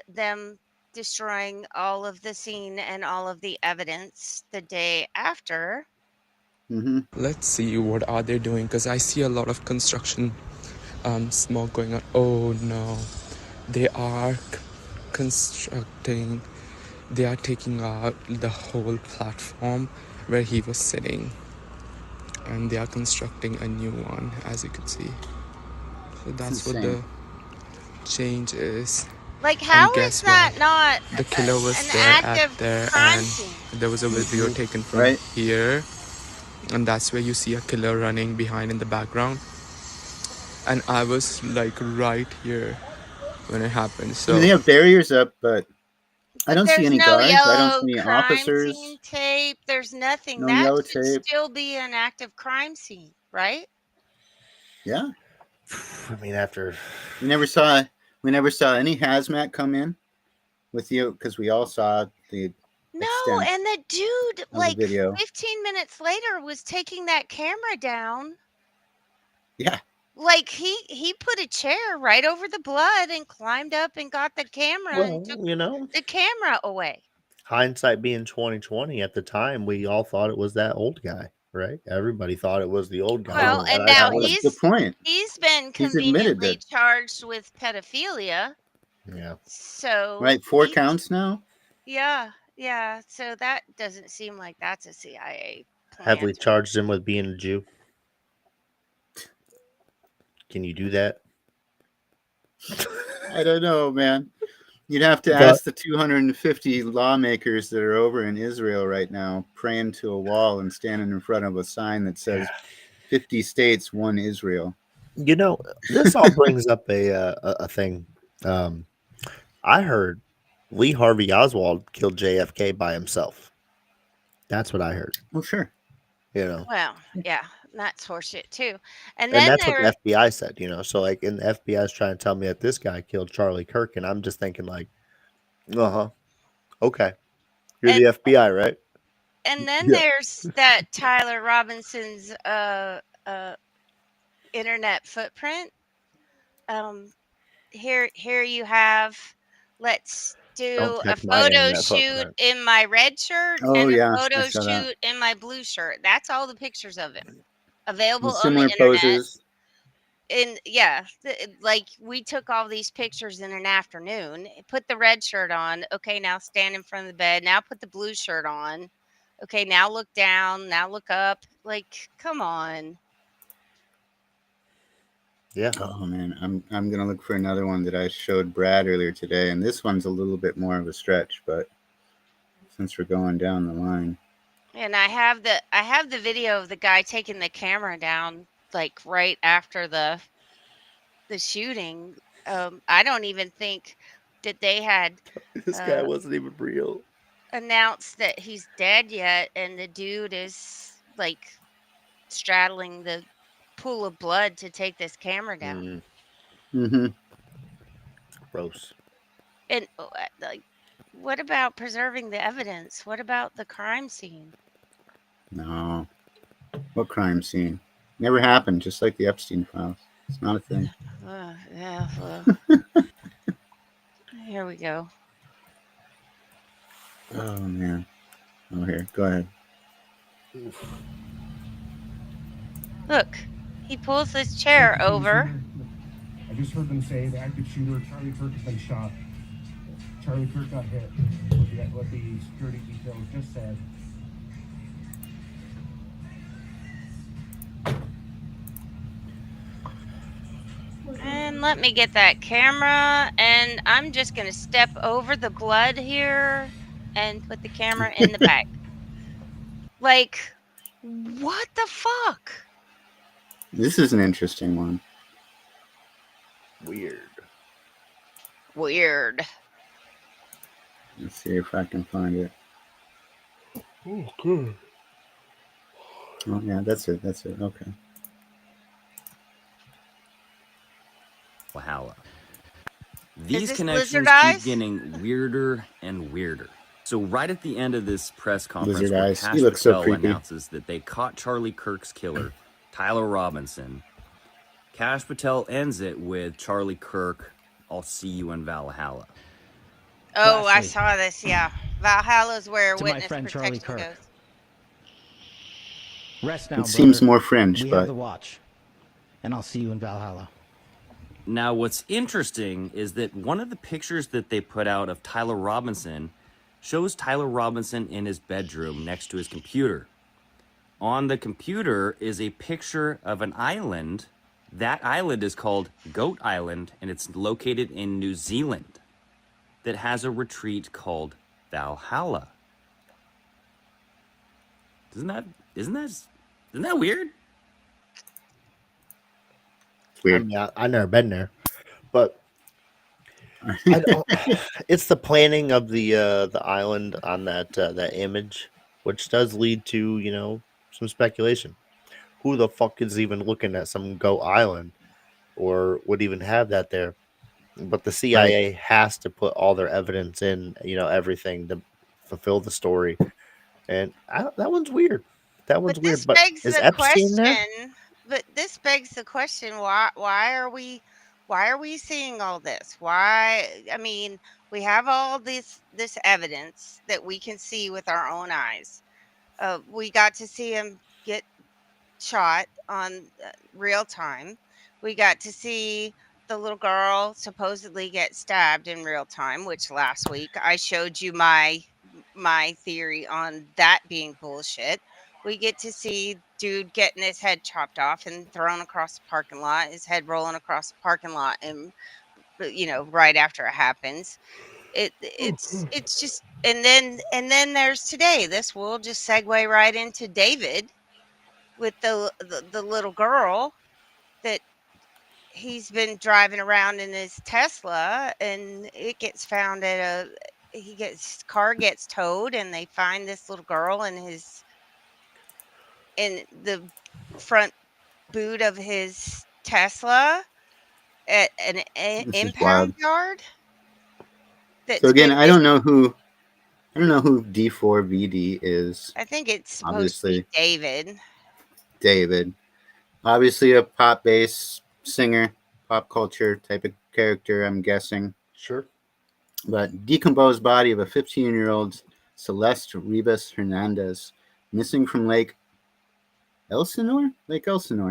them destroying all of the scene and all of the evidence the day after. Let's see what are they doing, because I see a lot of construction smoke going on. Oh no, they are constructing. They are taking out the whole platform where he was sitting, and they are constructing a new one, as you can see. So that's what the change is. Like, how is that not the killer was an there active there crime and scene? there was a video taken from here, and that's where you see a killer running behind in the background, and I was like right here when it happened. So I mean, they have barriers up, but I don't see any no guards. I don't see any crime officers. scene tape. There's nothing. No That yellow should tape. still be an active crime scene, right? Yeah. I mean, after we never saw any hazmat come in with you, because we all saw the No, and the dude, like video. 15 minutes later, was taking that camera down. Yeah. Like he put a chair right over the blood and climbed up and got the camera and took the camera away. Hindsight being 2020, at the time we all thought it was that old guy, right? Everybody thought it was the old guy. Well, and now that's the point. He's been He's admitted conveniently that. charged with pedophilia. Yeah. So Right, 4 counts now. Yeah. So that doesn't seem like that's a CIA plan. Have we charged him with being a Jew? Can you do that? I don't know, man. You'd have to ask the 250 lawmakers that are over in Israel right now, praying to a wall and standing in front of a sign that says 50 states, one Israel. You know, this all brings up a thing. I heard Lee Harvey Oswald killed JFK by himself. That's what I heard. Well, sure. You know. Well, yeah, that's horseshit too. And And then that's what the FBI said, so like, and the FBI is trying to tell me that this guy killed Charlie Kirk, and I'm just thinking like, okay, you're the FBI, right? And then there's that Tyler Robinson's internet footprint. Here you have. Let's do a photo shoot in my red shirt and a photo shoot in my blue shirt. That's all the pictures of him available on the internet. Poses. And like we took all these pictures in an afternoon. Put the red shirt on. Okay, now stand in front of the bed. Now put the blue shirt on. Okay, now look down. Now look up. Like, come on. Yeah. Oh man, I'm gonna look for another one that I showed Brad earlier today, and this one's a little bit more of a stretch, but since we're going down the line. And I have the video of the guy taking the camera down, like right after the shooting. I don't even think that they had This guy wasn't even real. announced that he's dead yet, and the dude is like straddling the pool of blood to take this camera down. Mm-hmm. Gross. And like, what about preserving the evidence? What about the crime scene? No. What crime scene? Never happened, just like the Epstein files. It's not a thing. Yeah. Here we go. Oh, man. Oh, here. Go ahead. Look, he pulls this chair over. I just heard them say the active shooter, Charlie Kirk, has been shot. Charlie Kirk got hit. What the security details just said. And let me get that camera, and I'm just going to step over the blood here and put the camera in the back. Like, what the fuck? This is an interesting one. Weird. Let's see if I can find it. Oh, good. Oh, yeah, that's it. Okay. Valhalla. These this connections Lizard keep Eyes? getting weirder and weirder. So right at the end of this press conference, Lizard where Eyes. Cash He looks so Patel creepy. announces that they caught Charlie Kirk's killer, Tyler Robinson, Cash Patel ends it with Charlie Kirk, "I'll see you in Valhalla." Oh, I Lastly, saw this, yeah. Valhalla's where to my witness friend Charlie protection Kirk. goes. Rest now, It seems brother. more fringe, we but have the watch, and I'll see you in Valhalla. Now, what's interesting is that one of the pictures that they put out of Tyler Robinson shows Tyler Robinson in his bedroom next to his computer. On the computer is a picture of an island. That island is called Goat Island, and it's located in New Zealand, that has a retreat called Valhalla. Isn't that weird? weird. I mean, I've never been there, but it's the planning of the island on that image, which does lead to some speculation. Who the fuck is even looking at some goat island, or would even have that there? But the CIA has to put all their evidence in, everything to fulfill the story, and that one's weird. That one's weird. But is Epstein there? But this begs the question: why are we seeing all this? Why? I mean, we have all this evidence that we can see with our own eyes. We got to see him get shot on real time. We got to see the little girl supposedly get stabbed in real time, which last week I showed you my theory on that being bullshit. We get to see dude getting his head chopped off and thrown across the parking lot, his head rolling across the parking lot, and right after it happens. It's just, and then there's today. This will just segue right into David with the little girl that he's been driving around in his Tesla, and it gets found at his car gets towed, and they find this little girl in the front boot of his Tesla at an impound yard. So again, I don't know who D4vd is. I think it's supposed to be David. Obviously a pop bass singer, pop culture type of character, I'm guessing. Sure. But decomposed body of a 15-year-old Celeste Rivas Hernandez, missing from Lake Elsinore,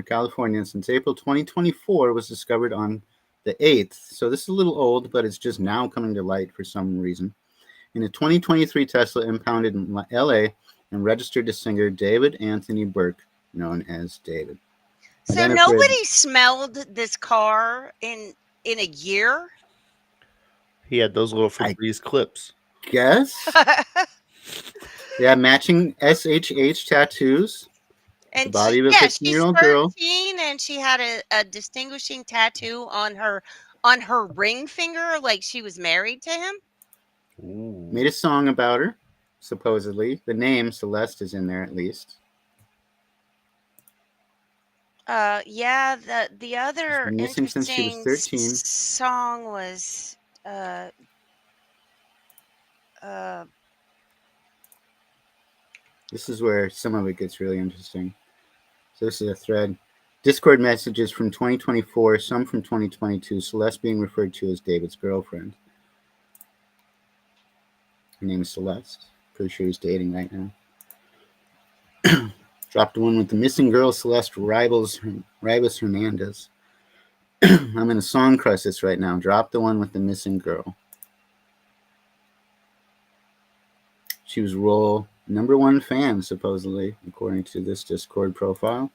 California, since April 2024, was discovered on the 8th. So this is a little old, but it's just now coming to light for some reason. In a 2023 Tesla impounded in LA and registered to singer David Anthony Burke, known as David. So nobody smelled this car in a year? He had those little Febreze clips. Guess. Yeah, matching SHH tattoos. The And body of a she's 15-year-old girl. 13, and she had a distinguishing tattoo on her ring finger, like she was married to him. Made a song about her, supposedly. The name Celeste is in there at least. Yeah, the other been missing since she was interesting 13. song was This is where some of it gets really interesting. So this is a thread. Discord messages from 2024, some from 2022. Celeste being referred to as David's girlfriend. Her name is Celeste. Pretty sure he's dating right now. Dropped the one with the missing girl, Celeste Ribas Hernandez. I'm in a song crisis right now. Drop the one with the missing girl. She was role #1 fan, supposedly, according to this Discord profile.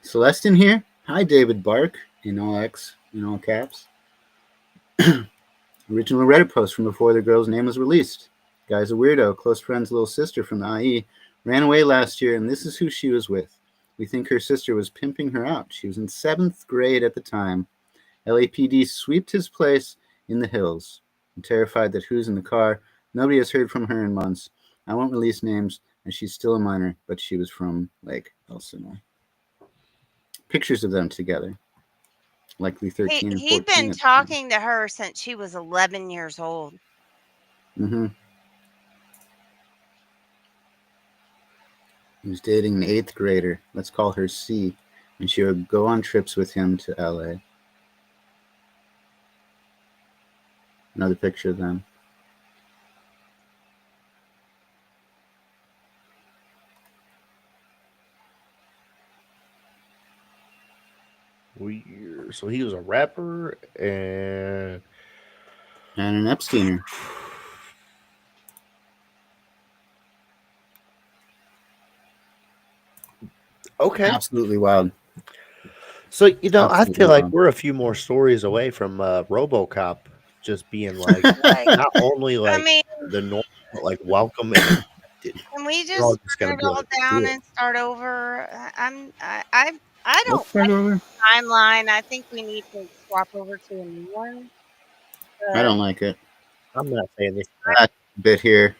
Celeste in here. Hi, David Bark, in all caps. Original Reddit post from before the girl's name was released. Guy's a weirdo. Close friend's little sister from the IE. Ran away last year, and this is who she was with. We think her sister was pimping her out. She was in 7th grade at the time. LAPD swept his place in the hills. I'm terrified that who's in the car. Nobody has heard from her in months. I won't release names, and she's still a minor, but she was from Lake Elsinore. Pictures of them together. Likely 13 and 14. He'd been talking to her since she was 11 years old. Mm-hmm. He was dating an 8th grader. Let's call her C. And she would go on trips with him to LA. Another picture of them. Weird. So he was a rapper and an Epsteiner. Okay. Absolutely wild. So, I feel like we're a few more stories away from RoboCop just being like, not only like the normal, but like welcome and can we just turn it all down and start over? I don't like the timeline. I think we need to swap over to a new one. I don't like it. I'm not saying this bit here.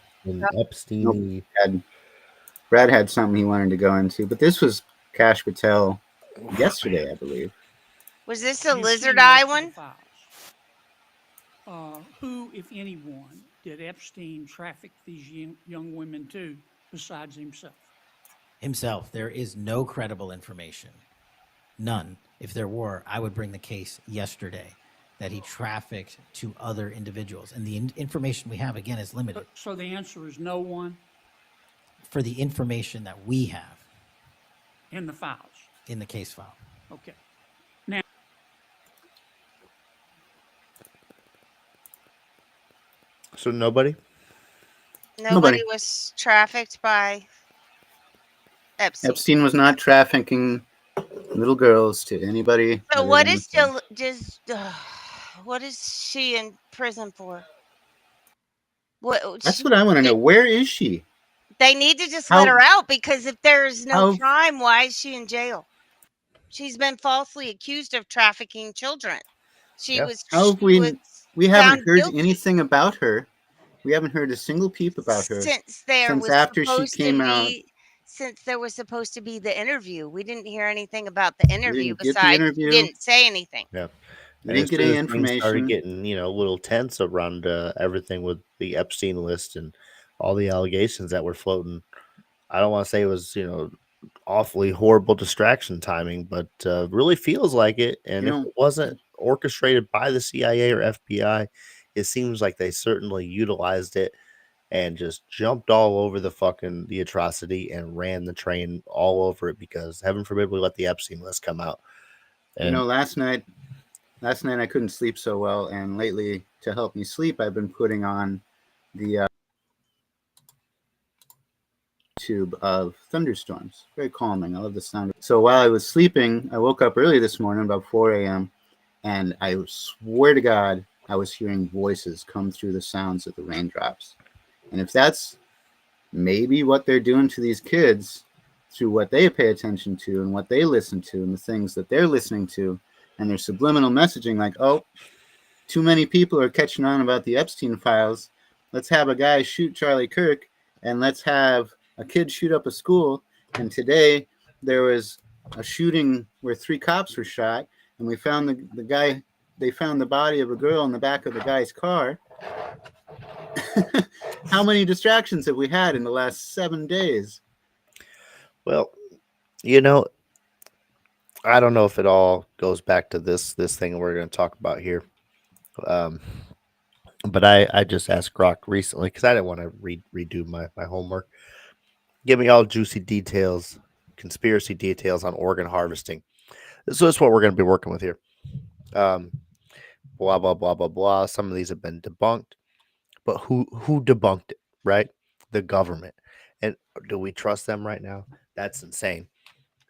Epstein. Brad had something he wanted to go into, but this was Kash Patel yesterday, I believe. Was this the lizard eye one? Who, if anyone, did Epstein traffic these young women to besides himself? Himself. There is no credible information. None. If there were, I would bring the case yesterday that he trafficked to other individuals. And the information we have, again, is limited. So the answer is no one? For the information that we have. In the files? In the case file. Okay. Now. So nobody? Nobody was trafficked by Epstein. Epstein was not trafficking little girls to anybody. So what is still just what is she in prison for? That's what I want to know. Where is she? They need to just let her out, because if there's no crime, why is she in jail? She's been falsely accused of trafficking children. We haven't heard anything about her. We haven't heard a single peep about her since after she came out. Since there was supposed to be the interview, we didn't hear anything about the interview. Besides, he didn't say anything. Yeah, we didn't get any information. Started getting a little tense around everything with the Epstein list and all the allegations that were floating. I don't want to say it was awfully horrible distraction timing, but really feels like it. And if it wasn't orchestrated by the CIA or FBI, it seems like they certainly utilized it and just jumped all over the atrocity and ran the train all over it, because heaven forbid we let the Epstein list come out. And last night I couldn't sleep so well, and lately, to help me sleep, I've been putting on the tube of thunderstorms. Very calming. I love the sound. So while I was sleeping, I woke up early this morning, about 4 a.m., and I swear to God, I was hearing voices come through the sounds of the raindrops. And if that's maybe what they're doing to these kids through what they pay attention to and what they listen to and the things that they're listening to and their subliminal messaging, like, oh, too many people are catching on about the Epstein files. Let's have a guy shoot Charlie Kirk, and let's have a kid shoot up a school. And today there was a shooting where 3 cops were shot, and we found the guy. They found the body of a girl in the back of the guy's car. How many distractions have we had in the last 7 days? Well, you know, I don't know if it all goes back to this thing we're going to talk about here. But I just asked Grok recently because I didn't want to redo my homework. Give me all juicy details, conspiracy details on organ harvesting. So that's what we're going to be working with here. Blah, blah, blah, blah, blah. Some of these have been debunked. But who debunked it, right? The government. And do we trust them right now? That's insane.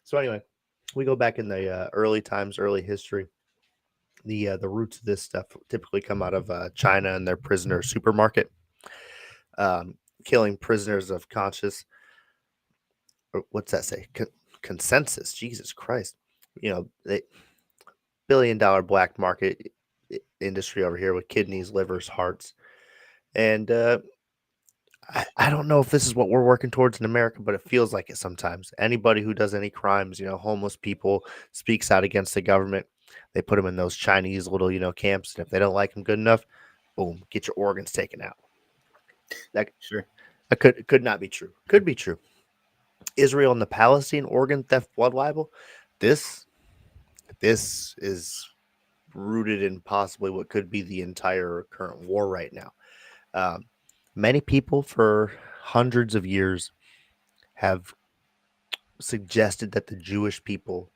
So anyway, we go back in the early times, early history. The roots of this stuff typically come out of China and their prisoner supermarket, killing prisoners of conscience. What's that say? Consensus. Jesus Christ. You know, they $1 billion black market industry over here with kidneys, livers, hearts. And I don't know if this is what we're working towards in America, but it feels like it sometimes. Anybody who does any crimes, you know, homeless people, speaks out against the government, they put them in those Chinese little, you know, camps. And if they don't like them good enough, boom, get your organs taken out. That could not be true. Could be true. Israel and the Palestine organ theft blood libel. This is rooted in possibly what could be the entire current war right now. Many people for hundreds of years have suggested that the Jewish people,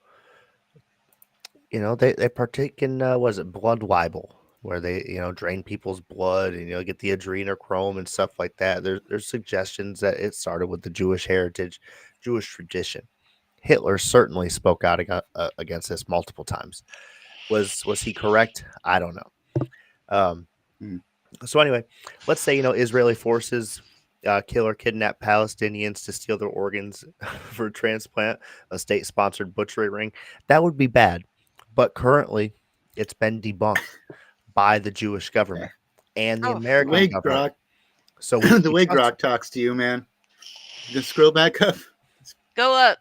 you know, they partake in blood libel, where they, you know, drain people's blood and, you know, get the adrenochrome and stuff like that. There's suggestions that it started with the Jewish heritage, Jewish tradition. Hitler certainly spoke out against this multiple times. Was he correct? I don't know. So anyway, let's say, you know, Israeli forces kill or kidnap Palestinians to steal their organs for transplant, a state-sponsored butchery ring. That would be bad. But currently, it's been debunked by the Jewish government and the American government. So the way Grok talks to you, man. Just scroll back up. Go up.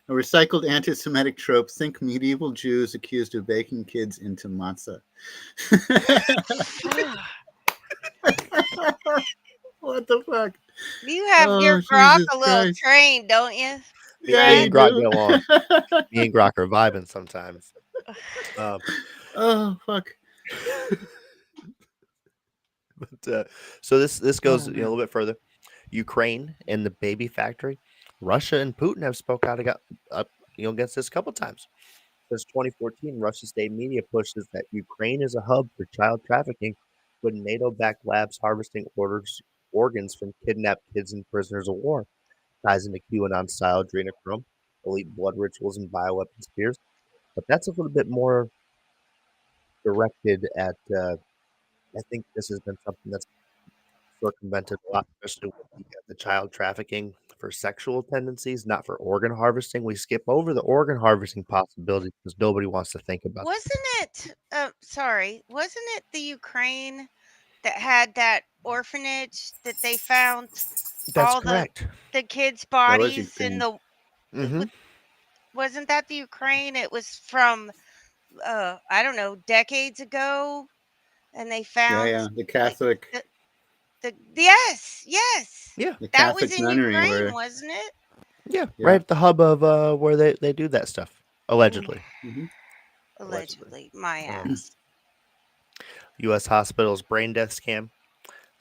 A recycled anti-Semitic trope. Think medieval Jews accused of baking kids into matzah. What the fuck? You have your Grok a little trained, don't you? Yeah, me and Grok get along. Me and Grok are vibing sometimes. Oh fuck. But so this goes, you know, a little bit further. Ukraine and the baby factory. Russia and Putin have spoke out against this a couple times. Since 2014, Russian state media pushes that Ukraine is a hub for child trafficking, with NATO-backed labs harvesting organs from kidnapped kids and prisoners of war. Ties into QAnon-style adrenochrome, elite blood rituals, and bioweapon spears. But that's a little bit more directed at. I think this has been something that's circumvented a lot, especially with the child trafficking for sexual tendencies, not for organ harvesting. We skip over the organ harvesting possibility because nobody wants to think about it. Wasn't it the Ukraine that had that orphanage that they found That's correct. the kids' That was bodies in Ukraine. the wasn't that the Ukraine? It was from I don't know, decades ago, and they found Yeah, the Catholic. yes. Yeah, The That was Catholic in nunnery Ukraine, where wasn't it? Yeah, right at the hub of where they do that stuff, allegedly. Allegedly, my ass. U.S. hospitals brain death scam.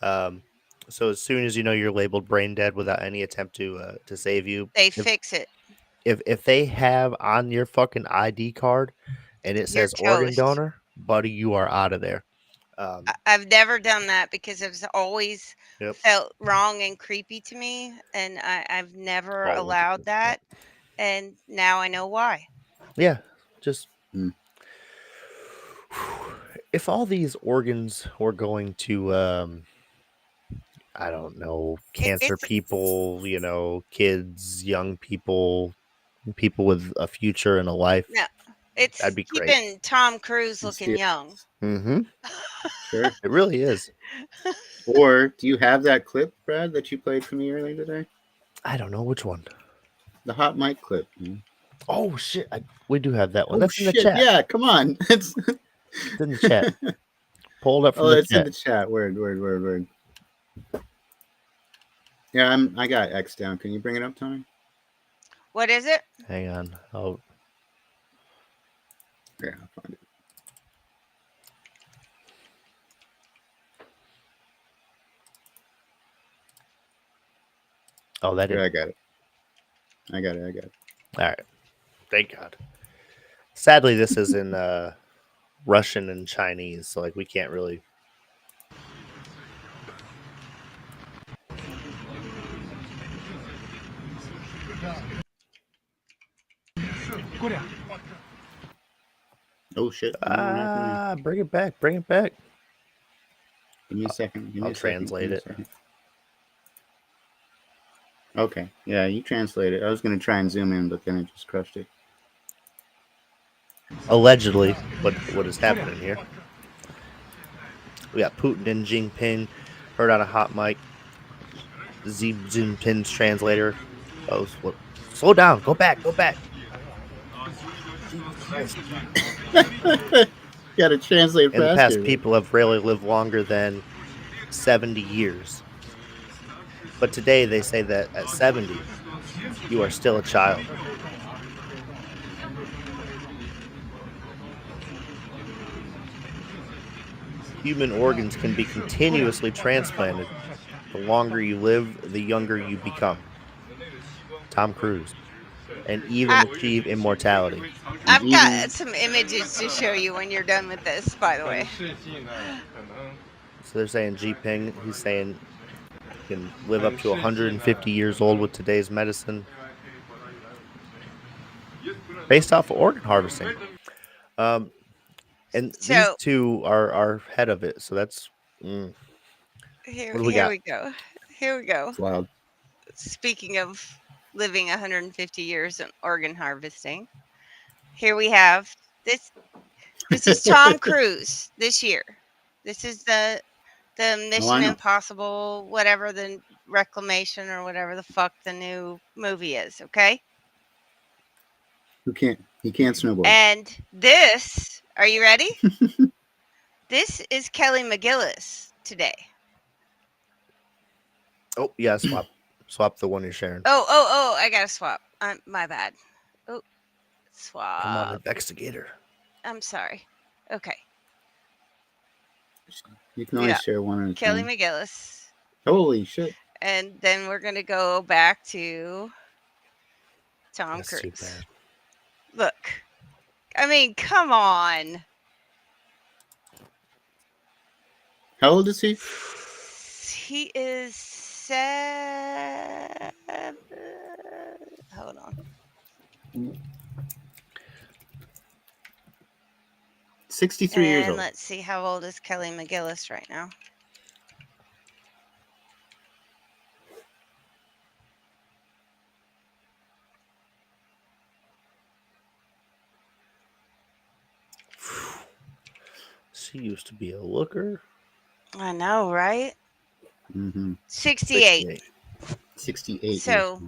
So as soon as you know you're labeled brain dead without any attempt to save you, They fix it. if they have on your fucking ID card and it You're says organ toast. donor, buddy, you are out of there. I've never done that because it's always Yep. felt wrong and creepy to me, and I've never Always. allowed that, and now I know why. Yeah, just if all these organs were going to I don't know, cancer people, kids, young people, people with a future and a life. No, it's That'd be great. keeping Tom Cruise looking young. Mm-hmm. Sure. It really is. Or do you have that clip, Brad, that you played for me earlier today? I don't know which one. The hot mic clip. Oh shit! We do have that one. Oh That's in the shit! chat. Yeah, come on. It's in the chat. Pull it up from oh, the it's chat. in the chat. Word. Yeah, I got X down. Can you bring it up, Tony? What is it? Hang on. Yeah, I'll find it. Oh, that is. Here, I got it. I got it. All right. Thank God. Sadly, this is in Russian and Chinese, so we can't really. Oh shit! Bring it back. Bring it back. Give me a second. I'll translate it. Okay. Yeah, you translate it. I was gonna try and zoom in, but then it just crushed it. Allegedly, what is happening here? We got Putin and Jinping heard on a hot mic. Xi Jinping's translator. Oh, slow down. Go back. Got to translate faster. In the past, people have rarely lived longer than 70 years. But today, they say that at 70, you are still a child. Human organs can be continuously transplanted. The longer you live, the younger you become. Tom Cruise. And even achieve immortality. I've got some images to show you when you're done with this, by the way. So they're saying Jinping, he's saying he can live up to 150 years old with today's medicine. Based off of organ harvesting. And these two are ahead of it, so that's... Here we go. It's wild. Speaking of living 150 years in organ harvesting, here we have this. This is Tom Cruise this year. This is the Mission Impossible, whatever the Reclamation or whatever the fuck the new movie is. Okay. He can't snowboard. And this, are you ready? This is Kelly McGillis today. Oh, yeah, swap the one you're sharing. Oh, I gotta swap. My bad. Oh, swap. Come on, investigator. I'm sorry. Okay. You can only share one at a Kelly time. McGillis. Holy shit. And then we're gonna go back to Tom That's too Cruise. bad. Look. I mean, come on. How old is he? He is Hold on. 63 years And old. let's see, how old is Kelly McGillis right now? She used to be a looker. I know, right? Mm-hmm. 68. 68. So,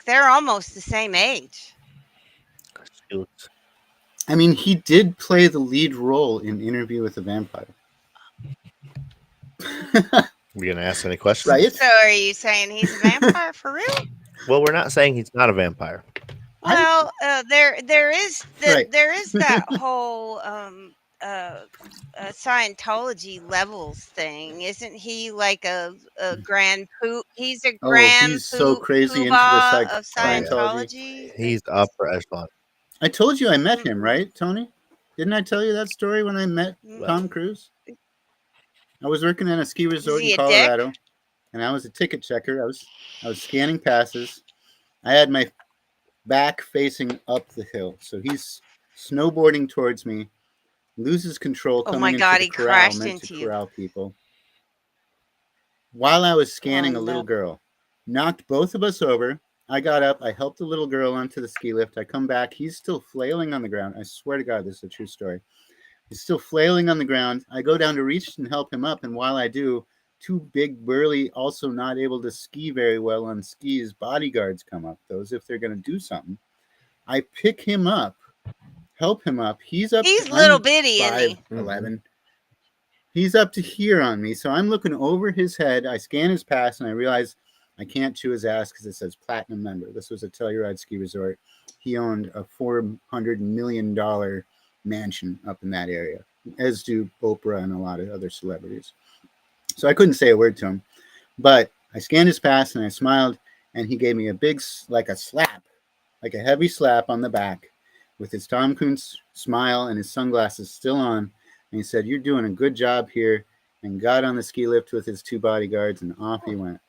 they're almost the same age. I mean, he did play the lead role in Interview with a Vampire. You gonna ask any questions? Right. So, are you saying he's a vampire for real? Well, we're not saying he's not a vampire. Well, there is Right. there is that whole Scientology levels thing. Isn't he like a grand poop? He's a grand he's so crazy into the poobah of Scientology. Scientology. He's upper echelon. I told you I met him, right, Tony? Didn't I tell you that story when I met Tom Cruise? I was working at a ski resort he in a Colorado, and I was a ticket checker. I was scanning passes. I had my back facing up the hill, so he's snowboarding towards me, loses control. Oh Coming my into God, the he corral, crashed meant into to you. corral people. while I was scanning Oh, a little no. girl, knocked both of us over. I got up, I helped the little girl onto the ski lift. I come back, he's still flailing on the ground. I swear to God, this is a true story. He's still flailing on the ground. I go down to reach and help him up, and while I do, two big, burly, also not able to ski very well on skis, bodyguards come up, those if they're going to do something. I pick him up, help him up. He's up He's to, little I'm bitty, isn't he? 5'11". He's up to here on me, so I'm looking over his head. I scan his pass, and I realize I can't chew his ass because it says platinum member. This was a Telluride ski resort. He owned a $400 million mansion up in that area, as do Oprah and a lot of other celebrities. So I couldn't say a word to him, but I scanned his pass and I smiled, and he gave me a big, like a slap, like a heavy slap on the back with his Tom Cruise smile and his sunglasses still on. And he said, "You're doing a good job here," and got on the ski lift with his two bodyguards, and off he went.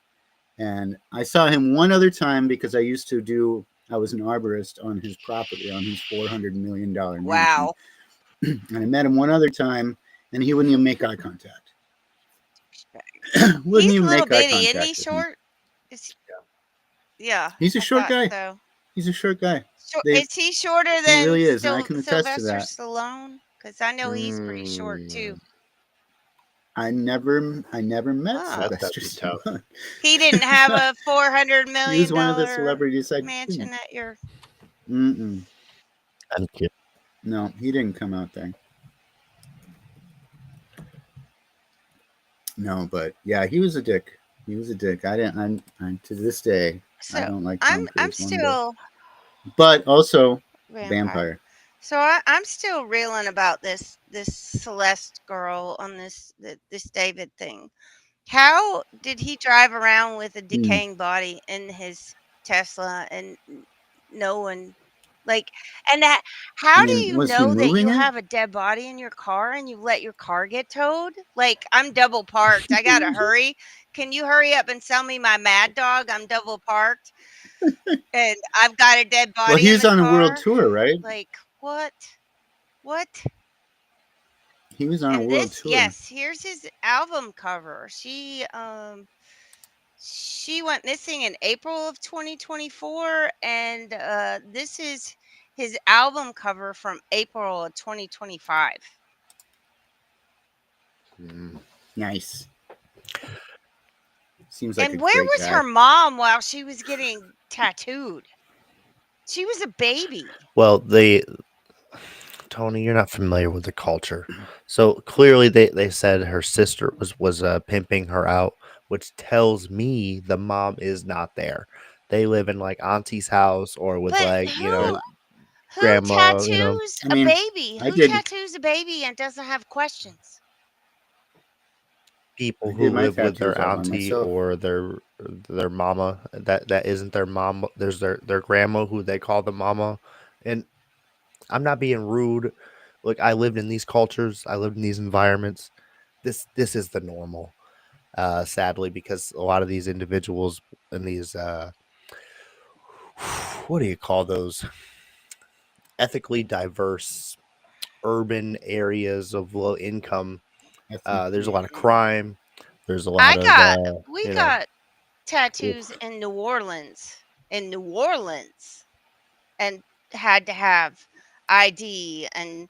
And I saw him one other time because I was an arborist on his property, on his $400 million mansion. Wow. And I met him one other time, and he wouldn't even make eye contact. Wouldn't He's a even little make eye bitty, isn't contact he? with me. Short? Yeah. He's a I short thought guy. So. He's a short guy. Is he shorter He than really is, and I can attest to Sylvester that. Stallone? Because I know he's pretty short too. I never met Oh. Sylvester Stallone. He didn't have a $400 He million was one of the celebrities I mansion didn't. at your. Mm-mm. I'm kidding. No, he didn't come out there. No, but yeah, he was a dick. He was a dick. I didn't. I'm to this day. I don't like Tom I'm Cruise one bit. still But also vampire. So I'm still reeling about this Celeste girl on this David thing. How did he drive around with a decaying body in his Tesla and no one like and that how I do mean, you was he know that you moving it? have a dead body in your car and you let your car get towed? Like I'm double parked. I gotta hurry. Can you hurry up and sell me my Mad Dog? I'm double parked and I've got a dead body Well, in he's the on a world car. tour, right? Like what? What? He was on a And world this, tour. yes, here's his album cover. She went missing in April of 2024, and this is his album cover from April of 2025. Nice. Seems like And a where great was guy. her mom while she was getting tattooed? She was a baby. Well, Tony, you're not familiar with the culture. So clearly they said her sister was pimping her out, which tells me the mom is not there. They live in like auntie's house or with But like, who grandma, tattoos I a mean, baby? I Who did tattoos a baby and doesn't have questions? people I who did my live with their tattoos all by auntie myself. or their mama. That isn't their mom. There's their grandma who they call the mama. And I'm not being rude. Look, I lived in these cultures. I lived in these environments. This is the normal. Sadly, because a lot of these individuals in these what do you call those? Ethically diverse urban areas of low income. There's a lot of crime. There's a lot of We got tattoos in New Orleans. And had to have ID and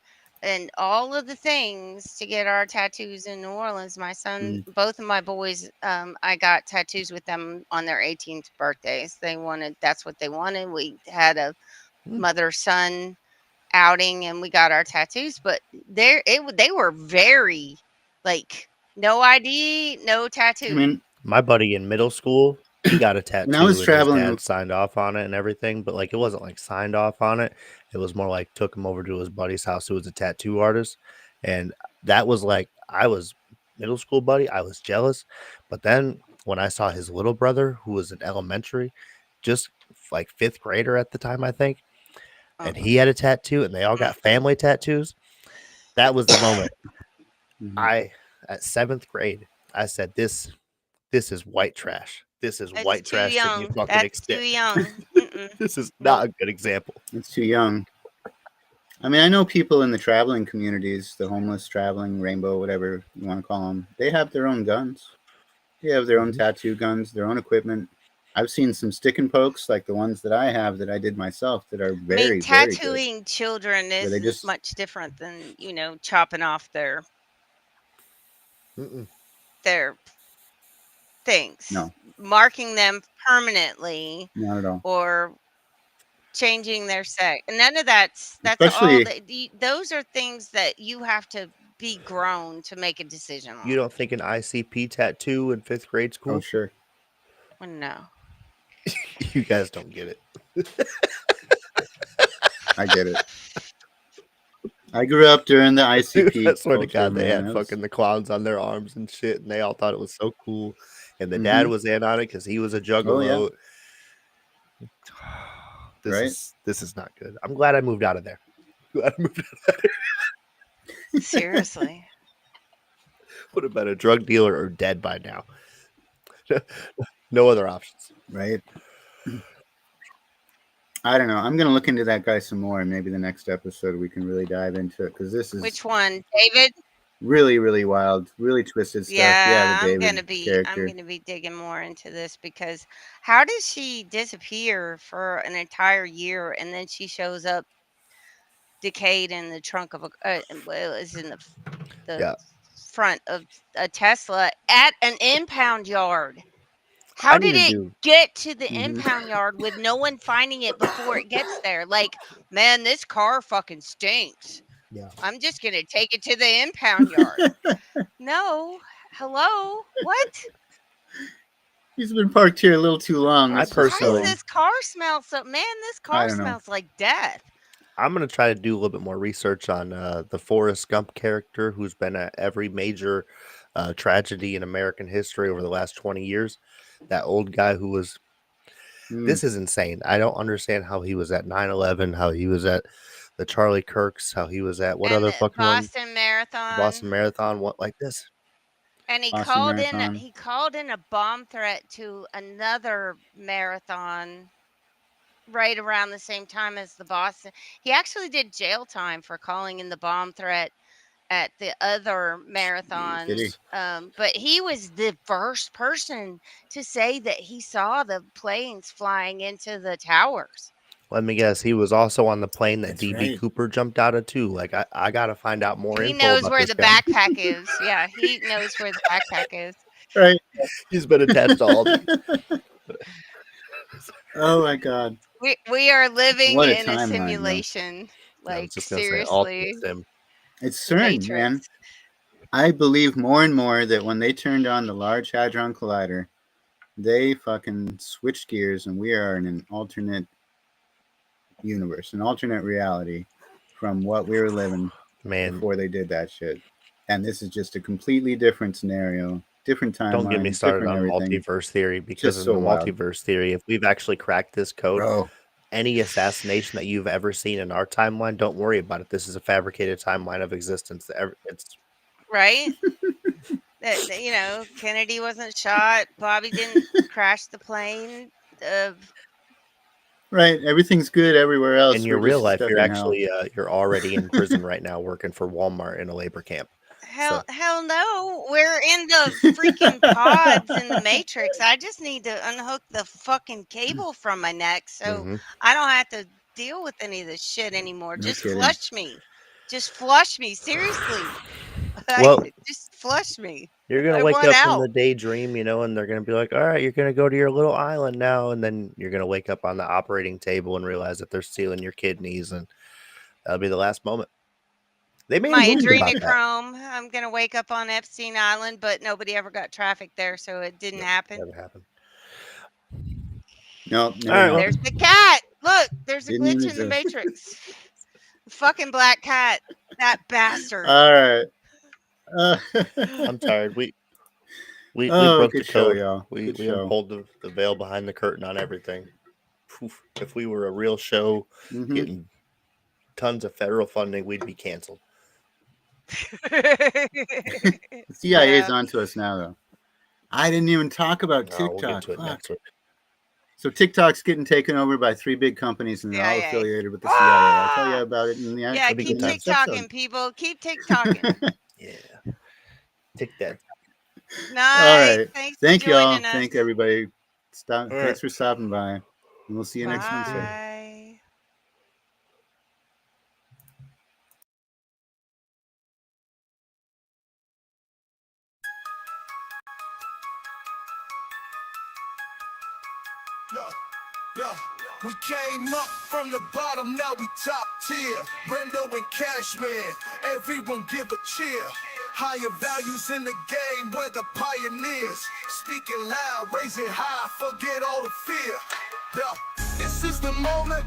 all of the things to get our tattoos in New Orleans. My son, both of my boys, I got tattoos with them on their 18th birthdays. That's what they wanted. We had a mother-son outing and we got our tattoos, but they were very like no ID, no tattoo. I mean, my buddy in middle school, he got a tattoo when I was and his traveling, dad signed off on it and everything, but like it wasn't like signed off on it. It was more like took him over to his buddy's house who was a tattoo artist. And that was like I was middle school buddy. I was jealous. But then when I saw his little brother, who was in elementary, just like fifth grader at the time, I think, and he had a tattoo and they all got family tattoos. That was the moment. At seventh grade, I said, This is white trash. This is white Too trash to young. be fucking That's extent. too young. This is not a good example. It's too young. I mean, I know people in the traveling communities, the homeless traveling, rainbow, whatever you want to call them, they have their own guns. They have their own tattoo guns, their own equipment. I've seen some stick and pokes like the ones that I have that I did myself that are I mean, very, very good. tattooing children Where they isn't just much different than, chopping off their things, no, marking them permanently, not at all. or changing their sex. And none of that's all. Especially, Those are things that you have to be grown to make a decision You on. don't think an ICP tattoo in 5th grade oh school? sure, Well, no. You guys don't get it. I get it. I grew up during the Dude, ICP I swear to culture, God, they man. had That was- fucking the clowns on their arms and shit, and they all thought it was so cool. And the Mhm. dad was in on it because he was a juggalo. Right? This is not good. I'm glad I moved out of there. Glad I moved out of there. Seriously. Would have been a drug dealer or dead by now. No other options. Right? I don't know. I'm gonna look into that guy some more, and maybe the next episode we can really dive into it because this is Which one, David? really, really wild, really twisted stuff. Yeah, the I'm David gonna be character. digging more into this, because how does she disappear for an entire year and then she shows up decayed in the trunk of it's in the Yeah. front of a Tesla at an impound yard? I How need did to it do get to the Mhm. impound yard with no one finding it before it gets there? Like, man, this car fucking stinks. Yeah. I'm just gonna take it to the impound yard. No, hello, what? He's been parked here a little too long. I Let's just Why personally- does this car smell so? Man, this car don't know. smells like death. I'm going to try to do a little bit more research on the Forrest Gump character who's been at every major tragedy in American history over the last 20 years. That old guy who was... This is insane. I don't understand how he was at 9/11, how he was at the Charlie Kirks, how he was at what And other the fucking one? Boston Marathon. Boston Marathon, what like this? And he Boston called Marathon. in. He called in a bomb threat to another marathon right around the same time as the Boston. He actually did jail time for calling in the bomb threat at the other marathon. Did he? But he was the first person to say that he saw the planes flying into the towers. Let me guess. He was also on the plane that That's DB right. Cooper jumped out of too. Like I got to find out more He info knows about where this the guy. backpack is. Yeah, he knows where the backpack is. Right. He's been attached to all these. Oh my God. We are living What a in a timeline, though. simulation. I was Like, just gonna say all seriously. sim. It's The CERN, Matrix. man. I believe more and more that when they turned on the Large Hadron Collider, they fucking switched gears, and we are in an alternate universe, an alternate reality from what we were living Man, before they did that shit. And this is just a completely different scenario, different timeline. don't get me started different on everything. multiverse theory because Just in so the wild. multiverse theory, if we've actually cracked this code, Bro, any assassination that you've ever seen in our timeline, don't worry about it. This is a fabricated timeline of existence. It's Right? Kennedy wasn't shot. Bobby didn't crash the plane. right. Everything's good everywhere else. in your We're real just life, stuck you're in hell. actually you're already in prison right now, working for Walmart in a labor camp. Hell no. We're in the freaking pods in the Matrix. I just need to unhook the fucking cable from my neck so Mhm. I don't have to deal with any of this shit anymore. No Just kidding. flush me. Just flush me. Seriously. Well, Just flush me. You're gonna I wake want up from the out. daydream, and they're gonna be like, "All right, you're gonna go to your little island now," and then you're gonna wake up on the operating table and realize that they're stealing your kidneys, and that'll be the last moment. They made a My movie about that. adrenochrome. I'm gonna wake up on Epstein Island, but nobody ever got trafficked there, so it didn't happen. Never happened. No, All never right, well, There's the cat. Look, there's a Didn't even glitch in the exist. Matrix. Fucking black cat. That bastard. All right. I'm tired. We Oh, broke good the show, code. y'all. We Good show. pulled the veil behind the curtain on everything. Poof. If we were a real show Mhm. getting tons of federal funding, we'd be canceled. The CIA's onto us now, though. I didn't even talk about No, we'll get TikTok. to it Fuck. next week. So TikTok's getting taken over by 3 big companies, and they're all CIA. affiliated with the CIA. I'll tell you about it in the Yeah, in the keep next TikToking, episode. people. Keep TikToking. Yeah. Take that. Night. right. Thanks for Thank y'all. joining us. Thank everybody. All right. Thanks for stopping by. And we'll see you next Wednesday. Bye. Yeah, we came up from the bottom, now we top tier. Brendo and Cashman, everyone give a cheer. Higher values in the game, we're the pioneers. Speaking loud, raise it high, forget all the fear. Yeah, this is the moment,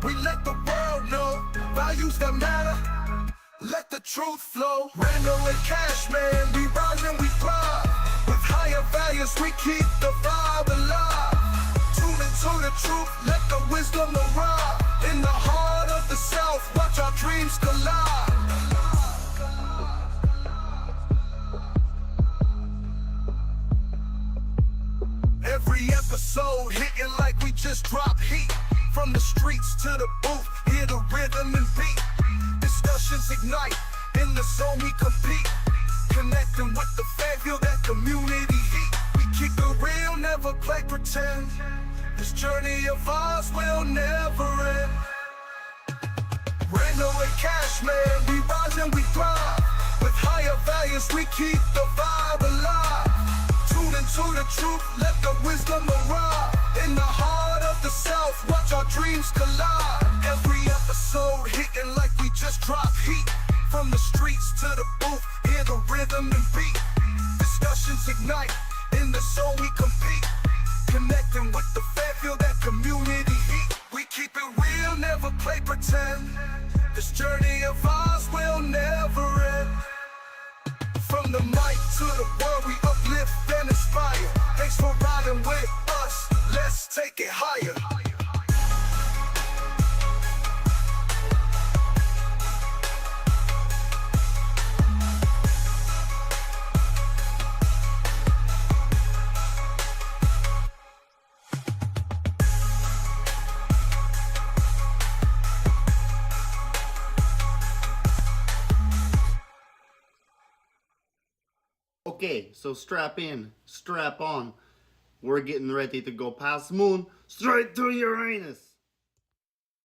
we let the world know. Values that matter, let the truth flow. Brendo and Cashman, we rise and we thrive. With higher values, we keep the vibe alive. To the truth, let the wisdom arrive. In the heart of the South, watch our dreams collide. Every episode hitting like we just dropped heat. From the streets to the booth, hear the rhythm and beat. Discussions ignite, in the zone we compete. Connecting with the fan, feel that community heat. We keep it real, never play pretend. This journey of ours will never end. Brendo and Cashman, we rise and we thrive. With higher values, we keep the vibe alive. Tune into the truth, let the wisdom arrive. In the heart of the South, watch our dreams collide. Every episode hitting like we just dropped heat. From the streets to the booth, hear the rhythm and beat. Discussions ignite, in the zone we compete. Connecting with the fan, feel that community heat. We keep it real, never play pretend. This journey of ours will never end. From the mic to the world, we uplift and inspire. Thanks for riding with us, let's take it higher. Okay, so strap in, strap on. We're getting ready to go past moon, straight to Uranus.